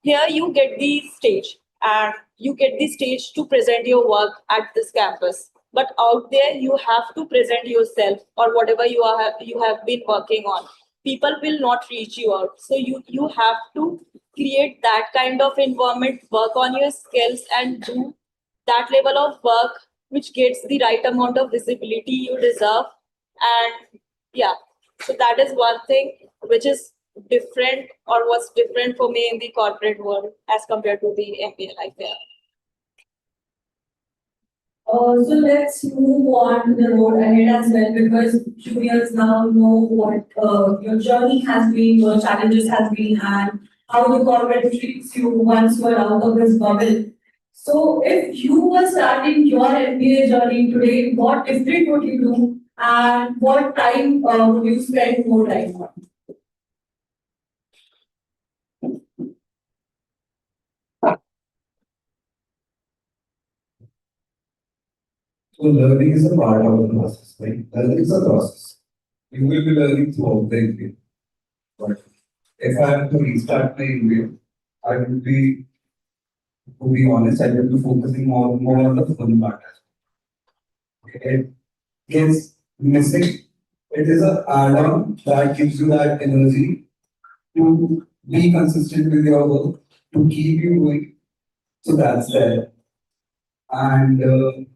Here you get the stage, and you get the stage to present your work at this campus, but out there you have to present yourself or whatever you have been working on. People will not reach you out, so you have to create that kind of environment, work on your skills and do that level of work which gets the right amount of visibility you deserve. And yeah, so that is one thing which is different or was different for me in the corporate world as compared to the MBA life there. So let's move on to the road ahead as well, because juniors now know what your journey has been, your challenges has been, and how the corporate treats you once you are out of this bubble. So if you were starting your MBA journey today, what different would you do and what time would you spend more time on? So learning is a part of the process, right? Learning is a process. You will be learning throughout the MBA. But if I have to restart my MBA, I will be, to be honest, I will be focusing more on the fun part. It gets missing. It is an add-on that gives you that energy to be consistent with your work, to keep you going. So that's there. And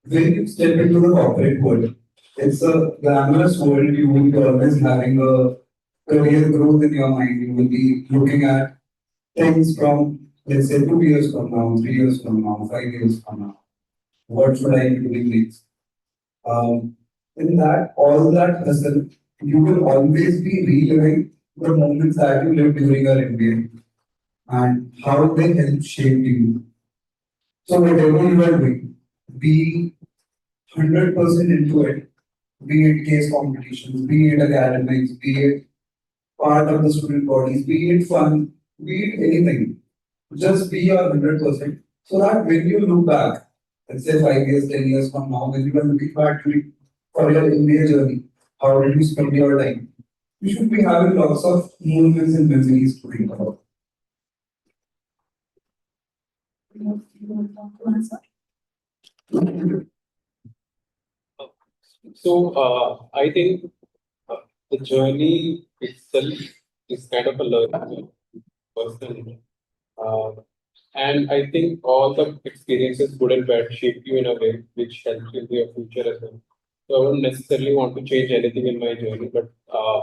when you step into the corporate world, it's a glamorous world. You will be always having a career growth in your mind. You will be looking at things from, let's say, 2 years from now, 3 years from now, 5 years from now. What should I be doing next? In that, all that hustle, you will always be reliving the moments that you lived during your MBA and how they help shape you. So whatever you are doing, be 100% into it, be it case competitions, be it academics, be it part of the student bodies, be it fun, be it anything. Just be your 100% so that when you look back, let's say 5 years, 10 years from now, when you are looking back for your MBA journey, how did you spend your time? You should be having lots of moments and memories to think about. You want to talk to answer? So I think the journey itself is kind of a learning journey, personally. And I think all the experiences, good and bad, shape you in a way which helps you in your future as well. So I wouldn't necessarily want to change anything in my journey, but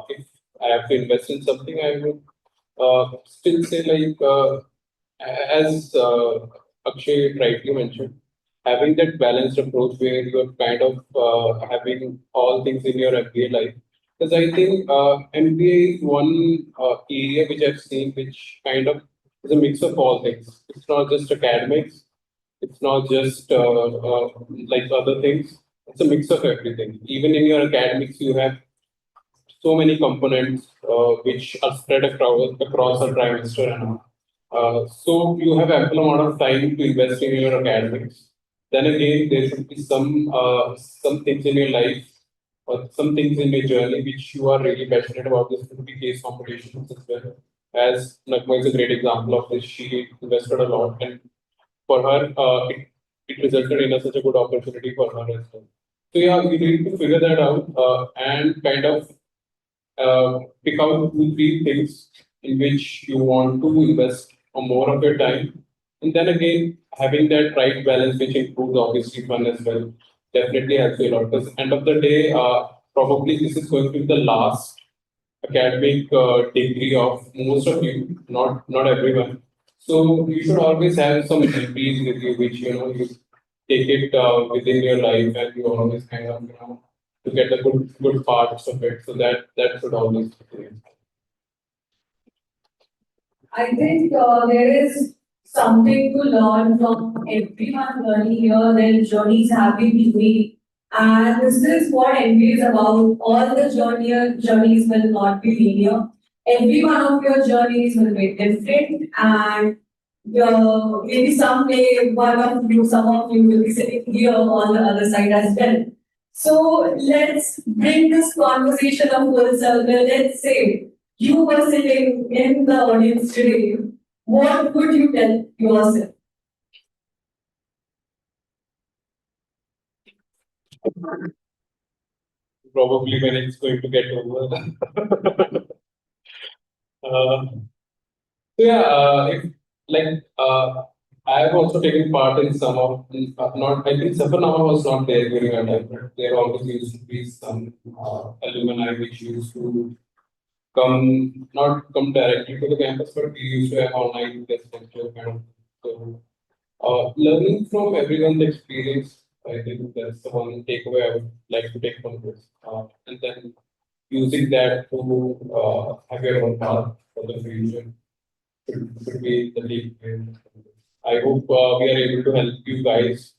if I have to invest in something, I would still say like as Akshay rightly mentioned, having that balanced approach where you're kind of having all things in your MBA life. Because I think MBA is one area which I've seen which kind of is a mix of all things. It's not just academics, it's not just like other things. It's a mix of everything. Even in your academics, you have so many components which are spread across a trimester and all. So you have ample amount of time to invest in your academics. Then again, there should be some things in your life or some things in your journey which you are really passionate about. This could be case competitions as well. As Nagma is a great example of this, she invested a lot, and for her, it resulted in such a good opportunity for her as well. So yeah, you need to figure that out and kind of pick out 2, 3 things in which you want to invest more of your time. And then again, having that right balance, which includes obviously fun as well, definitely helps you a lot. Because end of the day, probably this is going to be the last academic degree of most of you, not everyone. So you should always have some memories with you, which you take it within your life, and you always kind of to get the good parts of it. So that should always be there. I think there is something to learn from everyone learning here. Their journeys have been unique. And this is what MBA is about. All the journeys will not be linear. Every one of your journeys will be different. And maybe someday some of you will be sitting here on the other side as well. So let's bring this conversation of full circle. Let's say you were sitting in the audience today, what would you tell yourself? Probably when it's going to get over. uh, so yeah, if like I have also taken part in some of not I think Safarnama was not there during our time, but there always used to be some alumni which used to not come directly to the campus, but we used to have online test lecture kind of. So, learning from everyone's experience, I think that's the one takeaway I would like to take from this. And then using that to have your own path for the future should be the takeaway. I hope we are able to help you guys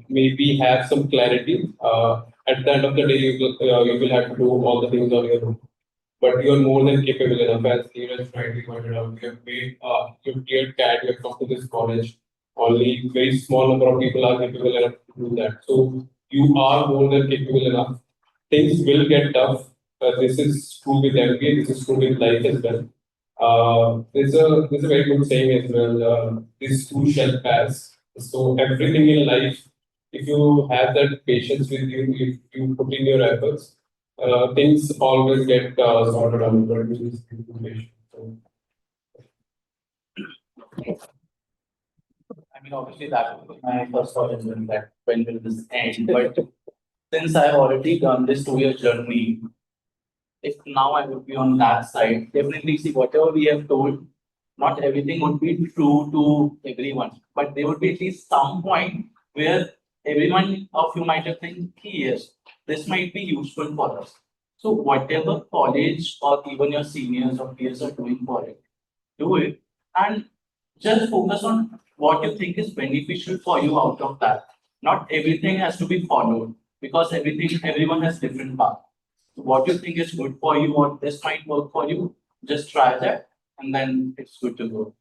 maybe have some clarity. At the end of the day, you will have to do all the things on your own. But you are more than capable enough, as Neeraj rightly pointed out. You've cleared CAT, you have come to this college. Only very small number of people are capable enough to do that. So you are more than capable enough. Things will get tough. This is true with MBA, this is true with life as well. There's a very good saying as well. This too shall pass. So everything in life, if you have that patience with you, if you put in your efforts, things always get sorted out. But you just need to be patient. So, I mean, obviously that was my first question that when will this end? But since I've already done this 2 year journey, if now I would be on that side, definitely see whatever we have told, not everything would be true to everyone, but there would be at least some point where everyone of you might have think, yes, this might be useful for us. So whatever college or even your seniors or peers are doing for it, do it and just focus on what you think is beneficial for you out of that. Not everything has to be followed because everyone has different path. So what you think is good for you or this might work for you, just try that and then it's good to go.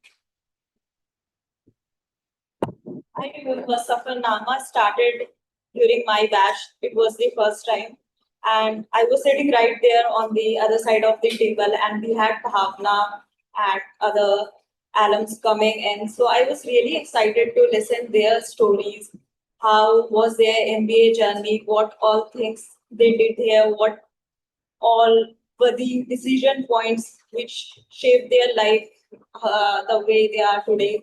I remember Safarnama started during my batch. It was the first time. And I was sitting right there on the other side of the table, and we had Bhavna and other alums coming in. So I was really excited to listen their stories. How was their MBA journey? What all things they did here? What all were the decision points which shaped their life the way they are today.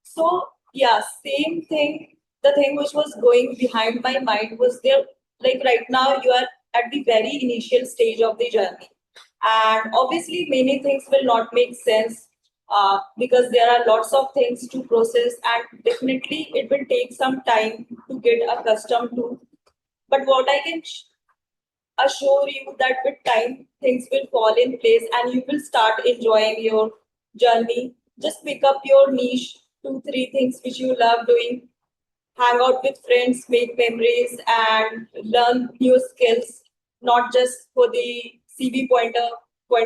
So yeah, same thing. The thing which was going behind my mind was there, like right now you are at the very initial stage of the journey. And obviously many things will not make sense because there are lots of things to process and definitely it will take some time to get accustomed to. But what I can assure you that with time things will fall in place and you will start enjoying your journey. Just pick up your niche, two, three things which you love doing, hang out with friends, make memories, and learn new skills, not just for the CV point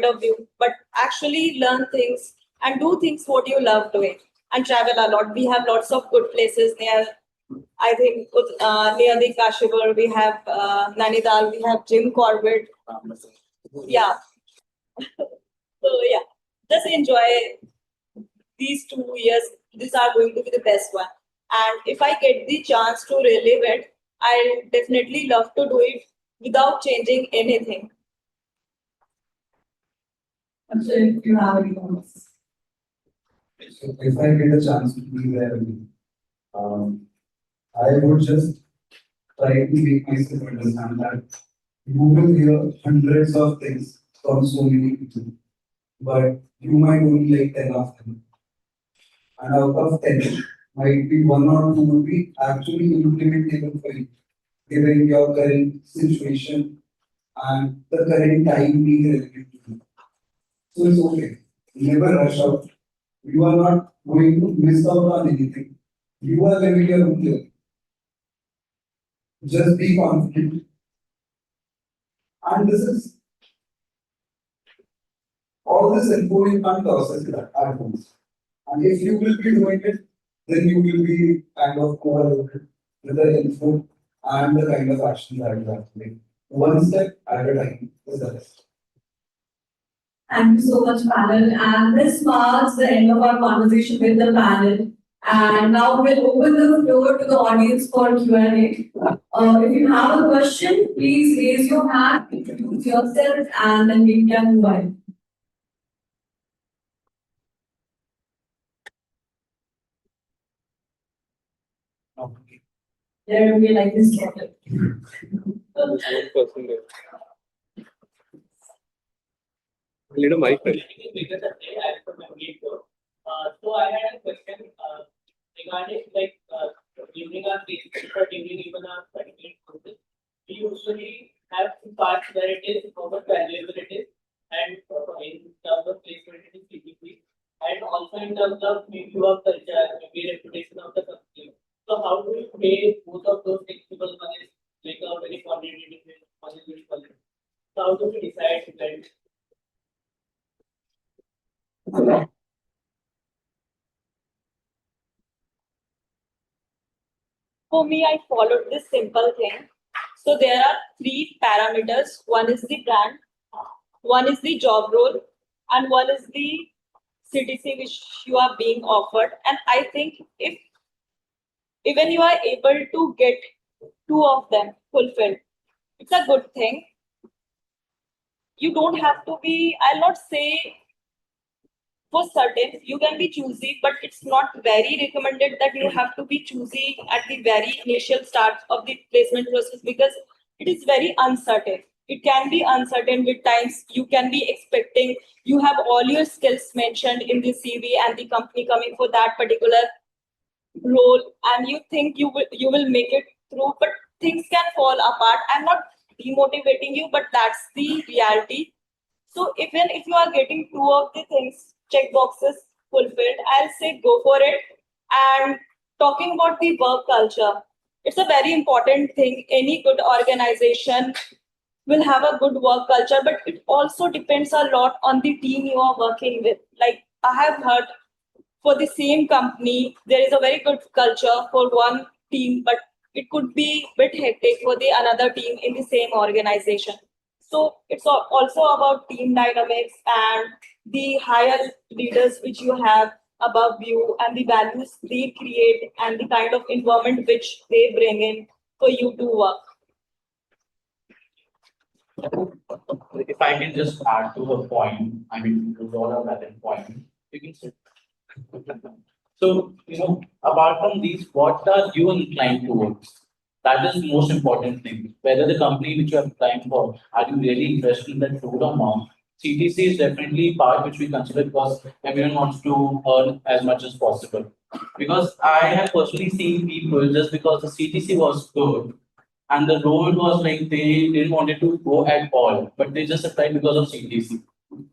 of view, but actually learn things and do things what you love doing and travel a lot. We have lots of good places near I think near the Kashipur, we have Nainidal, we have Jim Corbett. Yeah. So yeah, just enjoy these 2 years. These are going to be the best one. And if I get the chance to relive it, I'll definitely love to do it without changing anything. I'm sure if you have any comments. So if I get a chance to be there, I would just try to make myself understand that you will hear hundreds of things from so many people, but you might only like 10 of them. And out of 10, might be one or two would be actually implementable for you, given your current situation and the current time being related to you. So it's okay. Never rush out. You are not going to miss out on anything. You are living your own life. Just be confident. And this is all this info you can't process it at once. And if you will be doing it, then you will be kind of overloaded with the info and the kind of action that you have to take. One step at a time is the best. Thank you so much, panel. And this marks the end of our conversation with the panel. And now we'll open the floor to the audience for Q&A. If you have a question, please raise your hand, introduce yourself, and then we can move on. There will be like this topic. one person there. Little mic. So I had a question regarding during our research or during even our certificate process, we usually have two parts where it is how much valuable it is and in terms of placement it is physically and also in terms of maybe your culture, maybe today both of those things because one is like a very quantitative, one is very qualitative. So how do we decide to blend? For me, I followed this simple thing. So there are three parameters. One is the brand, one is the job role, and one is the CTC which you are being offered. And I think if even you are able to get two of them fulfilled, it's a good thing. You don't have to be, I'll not say for certain, you can be choosy, but it's not very recommended that you have to be choosy at the very initial start of the placement process because it is very uncertain. It can be uncertain with times. You can be expecting you have all your skills mentioned in the CV and the company coming for that particular role, and you think you will make it through, but things can fall apart. I'm not demotivating you, but that's the reality. So even if you are getting two of the things, check boxes fulfilled, I'll say go for it. And talking about the work culture, it's a very important thing. Any good organization will have a good work culture, but it also depends a lot on the team you are working with. Like I have heard for the same company, there is a very good culture for one team, but it could be a bit hectic for the another team in the same organization. So it's also about team dynamics and the higher leaders which you have above you and the values they create and the kind of environment which they bring in for you to work. If I can just add to her point, I mean, to all of that point, you can say. So, apart from these, what are you inclined towards? That is the most important thing. Whether the company which you are applying for, are you really interested in that role or not? CTC is definitely part which we consider because everyone wants to earn as much as possible. Because I have personally seen people just because the CTC was good and the role was like they didn't want it to go at all, but they just applied because of CTC.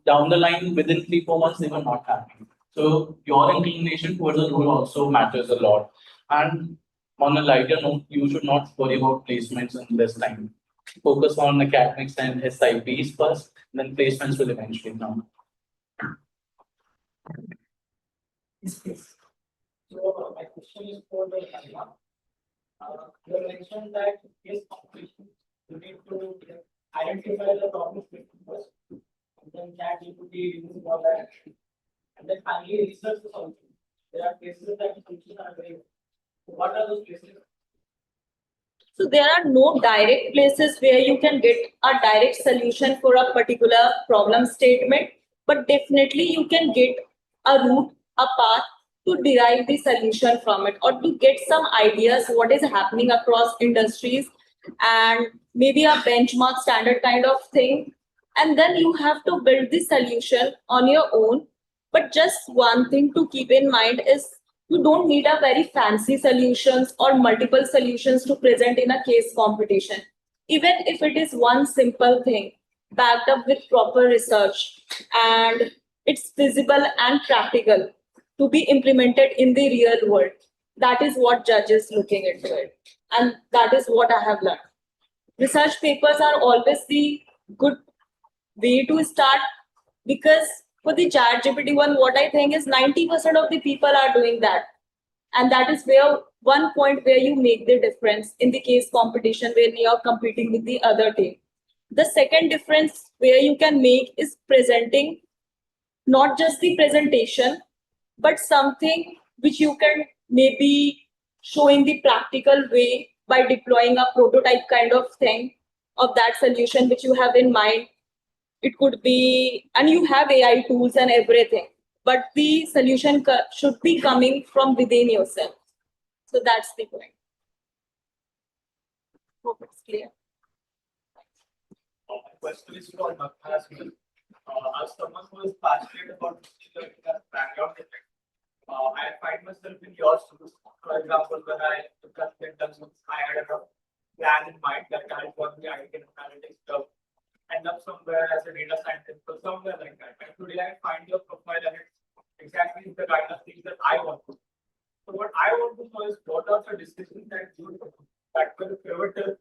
Down the line, within 3 4 months, they were not happy. So your inclination towards the role also matters a lot. And on a lighter note, you should not worry about placements in this time. Focus on academics and SIPs first, then placements will eventually come. So my question is for the you mentioned that this competition you need to identify the problem first, and then chat GPT remove all that, and then finally research the solution. There are places that the solutions are very. What are those places? So there are no direct places where you can get a direct solution for a particular problem statement, but definitely you can get a route, a path to derive the solution from it or to get some ideas what is happening across industries and maybe a benchmark standard kind of thing. And then you have to build the solution on your own. But just one thing to keep in mind is you don't need a very fancy solutions or multiple solutions to present in a case competition. Even if it is one simple thing backed up with proper research and it's feasible and practical to be implemented in the real world. That is what judges looking into it. And that is what I have learned. Research papers are always the good way to start because for the chat GPT one, what I think is 90% of the people are doing that. And that is where one point where you make the difference in the case competition when you are competing with the other team. The second difference where you can make is presenting not just the presentation, but something which you can maybe show in the practical way by deploying a prototype kind of thing of that solution which you have in mind. It could be, and you have AI tools and everything, but the solution should be coming from within yourself. So that's the point. Hope it's clear. My question is for Magha as well. As someone who is passionate about learning and background effect, I find myself in your shoes. For example, when I took up internships, I had a plan in mind that I want the IT and analytics stuff, end up somewhere as a data scientist or somewhere like that. And today I find your profile and it's exactly the kind of things that I want to. So what I want to know is what are the decisions that you that were pivotal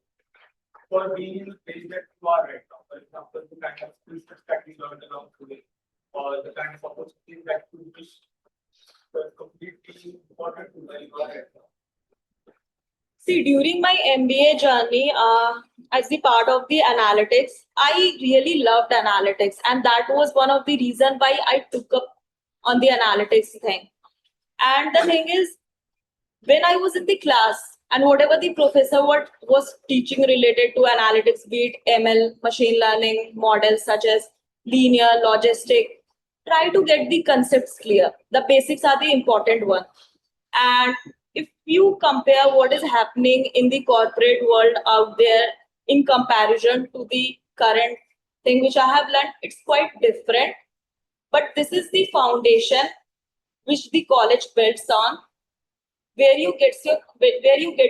for being in the place that you are right now? For example, the kind of skills that you learned along the way, or the kind of opportunities that you wish were completely important to where you are right now. See, during my MBA journey, as the part of the analytics, I really loved analytics, and that was one of the reason why I took up on the analytics thing. And the thing is, when I was in the class and whatever the professor was teaching related to analytics, be it ML, machine learning models such as linear, logistic, try to get the concepts clear. The basics are the important one. And if you compare what is happening in the corporate world out there in comparison to the current thing which I have learned, it's quite different. But this is the foundation which the college builds on, where you get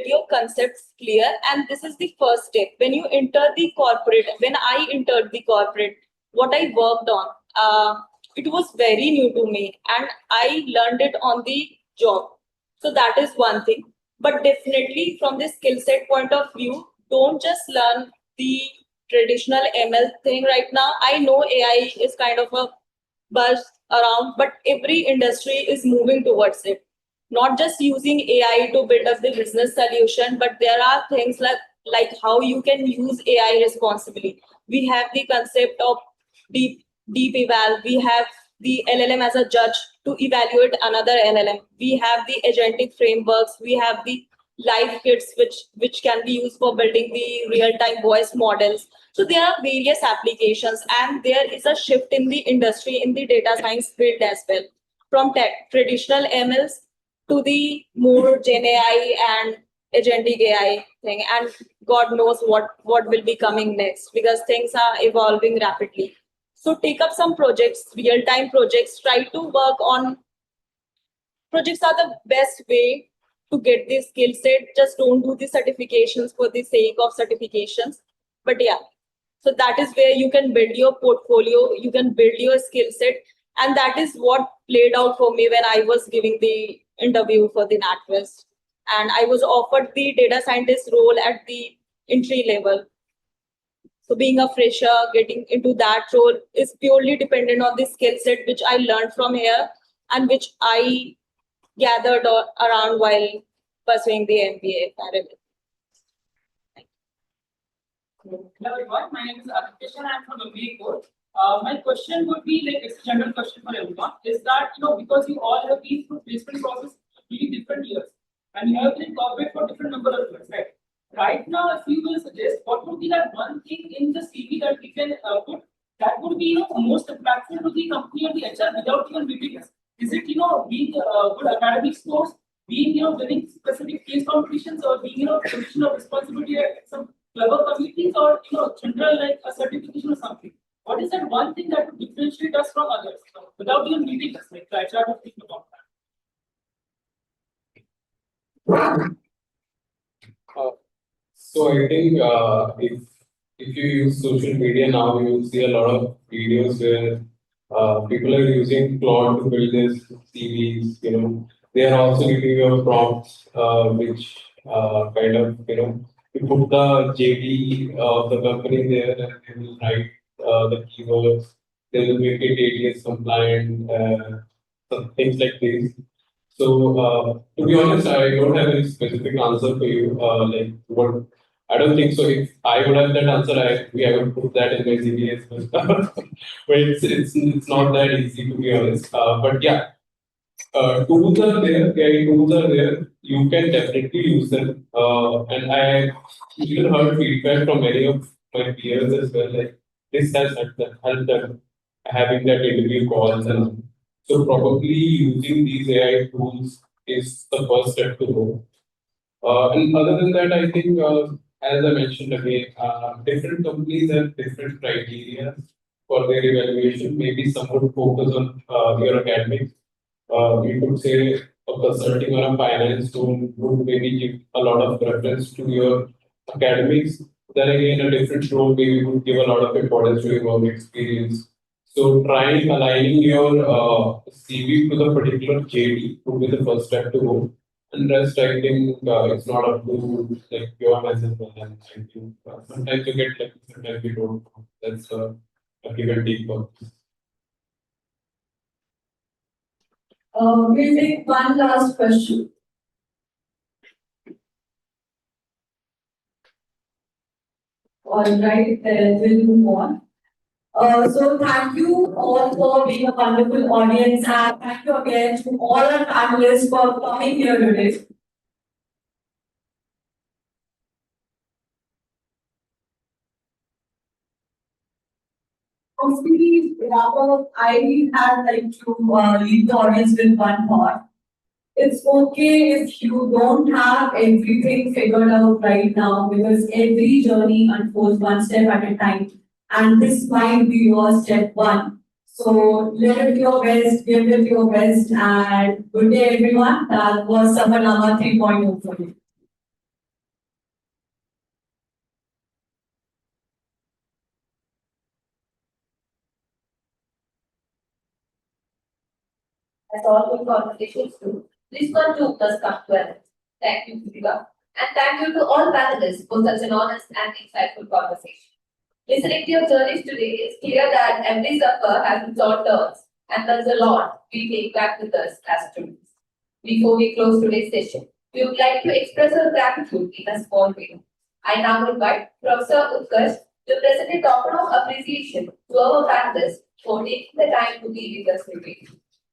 your concepts clear, and this is the first step. When you enter the corporate, when I entered the corporate, what I worked on, it was very new to me, and I learned it on the job. So that is one thing. But definitely from the skill set point of view, don't just learn the traditional ML thing right now. I know AI is kind of a buzz around, but every industry is moving towards it. Not just using AI to build up the business solution, but there are things like how you can use AI responsibly. We have the concept of deep eval. We have the LLM as a judge to evaluate another LLM. We have the agentic frameworks. We have the live kits which can be used for building the real-time voice models. So there are various applications, and there is a shift in the industry in the data science field as well, from traditional MLs to the more Gen AI and agentic AI thing. And God knows what will be coming next, because things are evolving rapidly. So take up some projects, real-time projects, try to work on projects are the best way to get this skill set. Just don't do the certifications for the sake of certifications. But yeah, so that is where you can build your portfolio, you can build your skill set. And that is what played out for me when I was giving the interview for the NatWest. And I was offered the data scientist role at the entry level. So being a fresher, getting into that role is purely dependent on the skill set which I learned from here and which I gathered around while pursuing the MBA parallel. Hello everyone, my name is Aditya and I'm from MBA Core. My question would be, like, it's a general question for everyone, is that, because you all have been through placement process really different years and you have been in corporate for different number of years, right? Right now, if you will suggest, what would be that one thing in the CV that we can put that would be, most attractive to the company or the HR without even meeting us? Is it, being good academic scores, being, winning specific case competitions, or being, position of responsibility at some clever communities, or, general like a certification or something? What is that one thing that would differentiate us from others without even meeting us? Like the HR would think about that. So I think if you use social media now, you will see a lot of videos where people are using Claude to build their CVs. They are also giving you prompts which kind of you put the JD of the company there, and they will write the keywords. They will make it ATS compliant, some things like this. So to be honest, I don't have any specific answer for you. Like what I don't think so. If I would have that answer, I would put that in my CV as well. But it's not that easy, to be honest. But yeah, tools are there. AI tools are there. You can definitely use them. And I even heard feedback from many of my peers as well. Like this has helped them having that interview calls, and so probably using these AI tools is the first step to go. And other than that, I think, as I mentioned again, different companies have different criteria for their evaluation. Maybe some would focus on your academics. We could say a consulting or a finance tool would maybe give a lot of preference to your academics. Then again, a different role maybe would give a lot of importance to your work experience. So trying aligning your CV to the particular JD would be the first step to go. And rest, I think it's not up to like your message, but then I think sometimes you get like sometimes you don't. That's a give and take. We'll take one last question. All right, then we'll move on. So thank you all for being a wonderful audience, and thank you again to all our panelists for coming here today. Mostly, Raghav, I had like to leave the audience with one thought. It's okay if you don't have everything figured out right now because every journey unfolds one step at a time. And this might be your step one. So live it your best, give it your best, and good day everyone. That was Safarnama 3.0 for you. As all good conversations do, this one too does come to an end. Thank you, Pritika. And thank you to all panelists for such an honest and insightful conversation. Listening to your journeys today, it's clear that every suffer has its own turns, and there's a lot we take back with us as students. Before we close today's session, we would like to express our gratitude in a small way. I now invite Professor Utkarsh to present a token of appreciation to our panelists for taking the time to be with us today.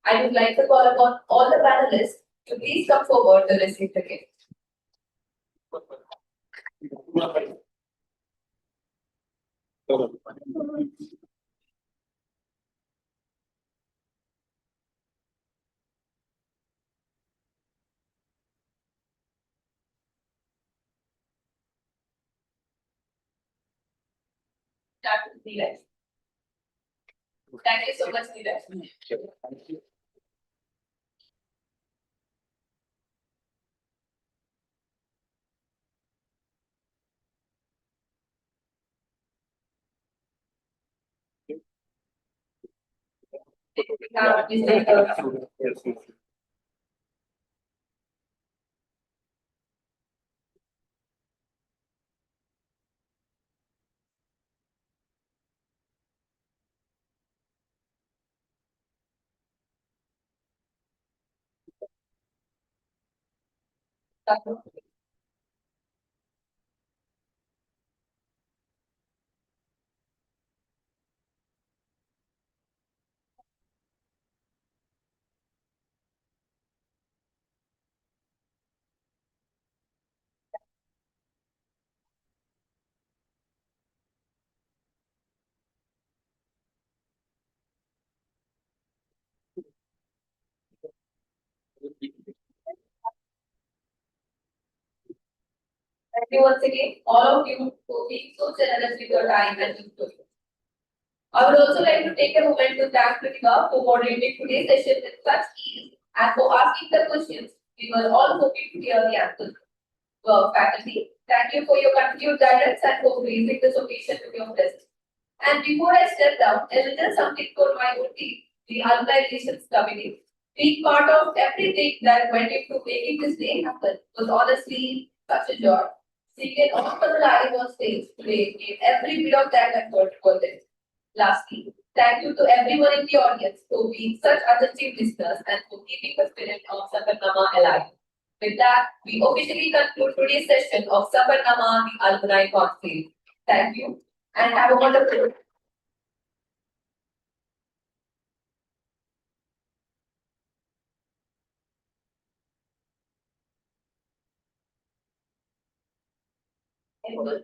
I would like to call upon all the panelists to please come forward to receive the gift. Start with Neeraj. Thank you so much, Neeraj. Now, Mr. Thank you once again, all of you, for being so generous with your time and input. I would also like to take a moment to thank Kritika for coordinating today's session with such ease and for asking the questions we were all hoping to hear the answers. Well, faculty, thank you for your continued guidance and for gracing this occasion with your presence. And before I step down, a little something for my own team, the Alumni Relations Committee. Being part of everything that went into making this day happen was honestly such a joy. Seeing it all for the live on stage today gave every bit of that effort worth it. Lastly, thank you to everyone in the audience for being such attentive listeners and for keeping the spirit of Safarnama alive. With that, we officially conclude today's session of Safarnama, the Alumni Conclave. Thank you and have a wonderful day.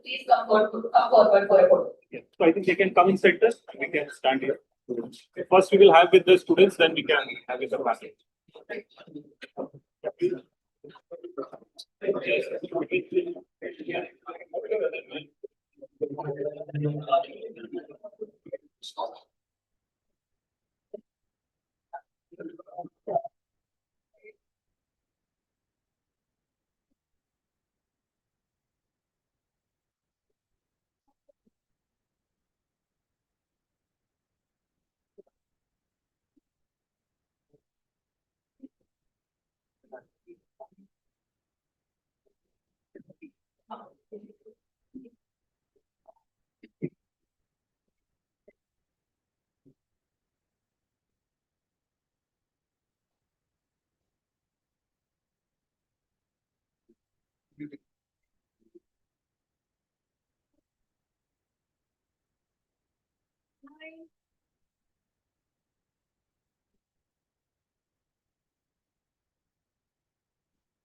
Please come forward for a photo. Yeah. So I think they can come inside this and we can stand here. First we will have with the students, then we can have with the family.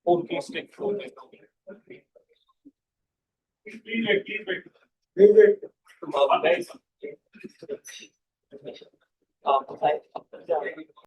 Okay, stick. Please wait, please wait. Please wait. Guys.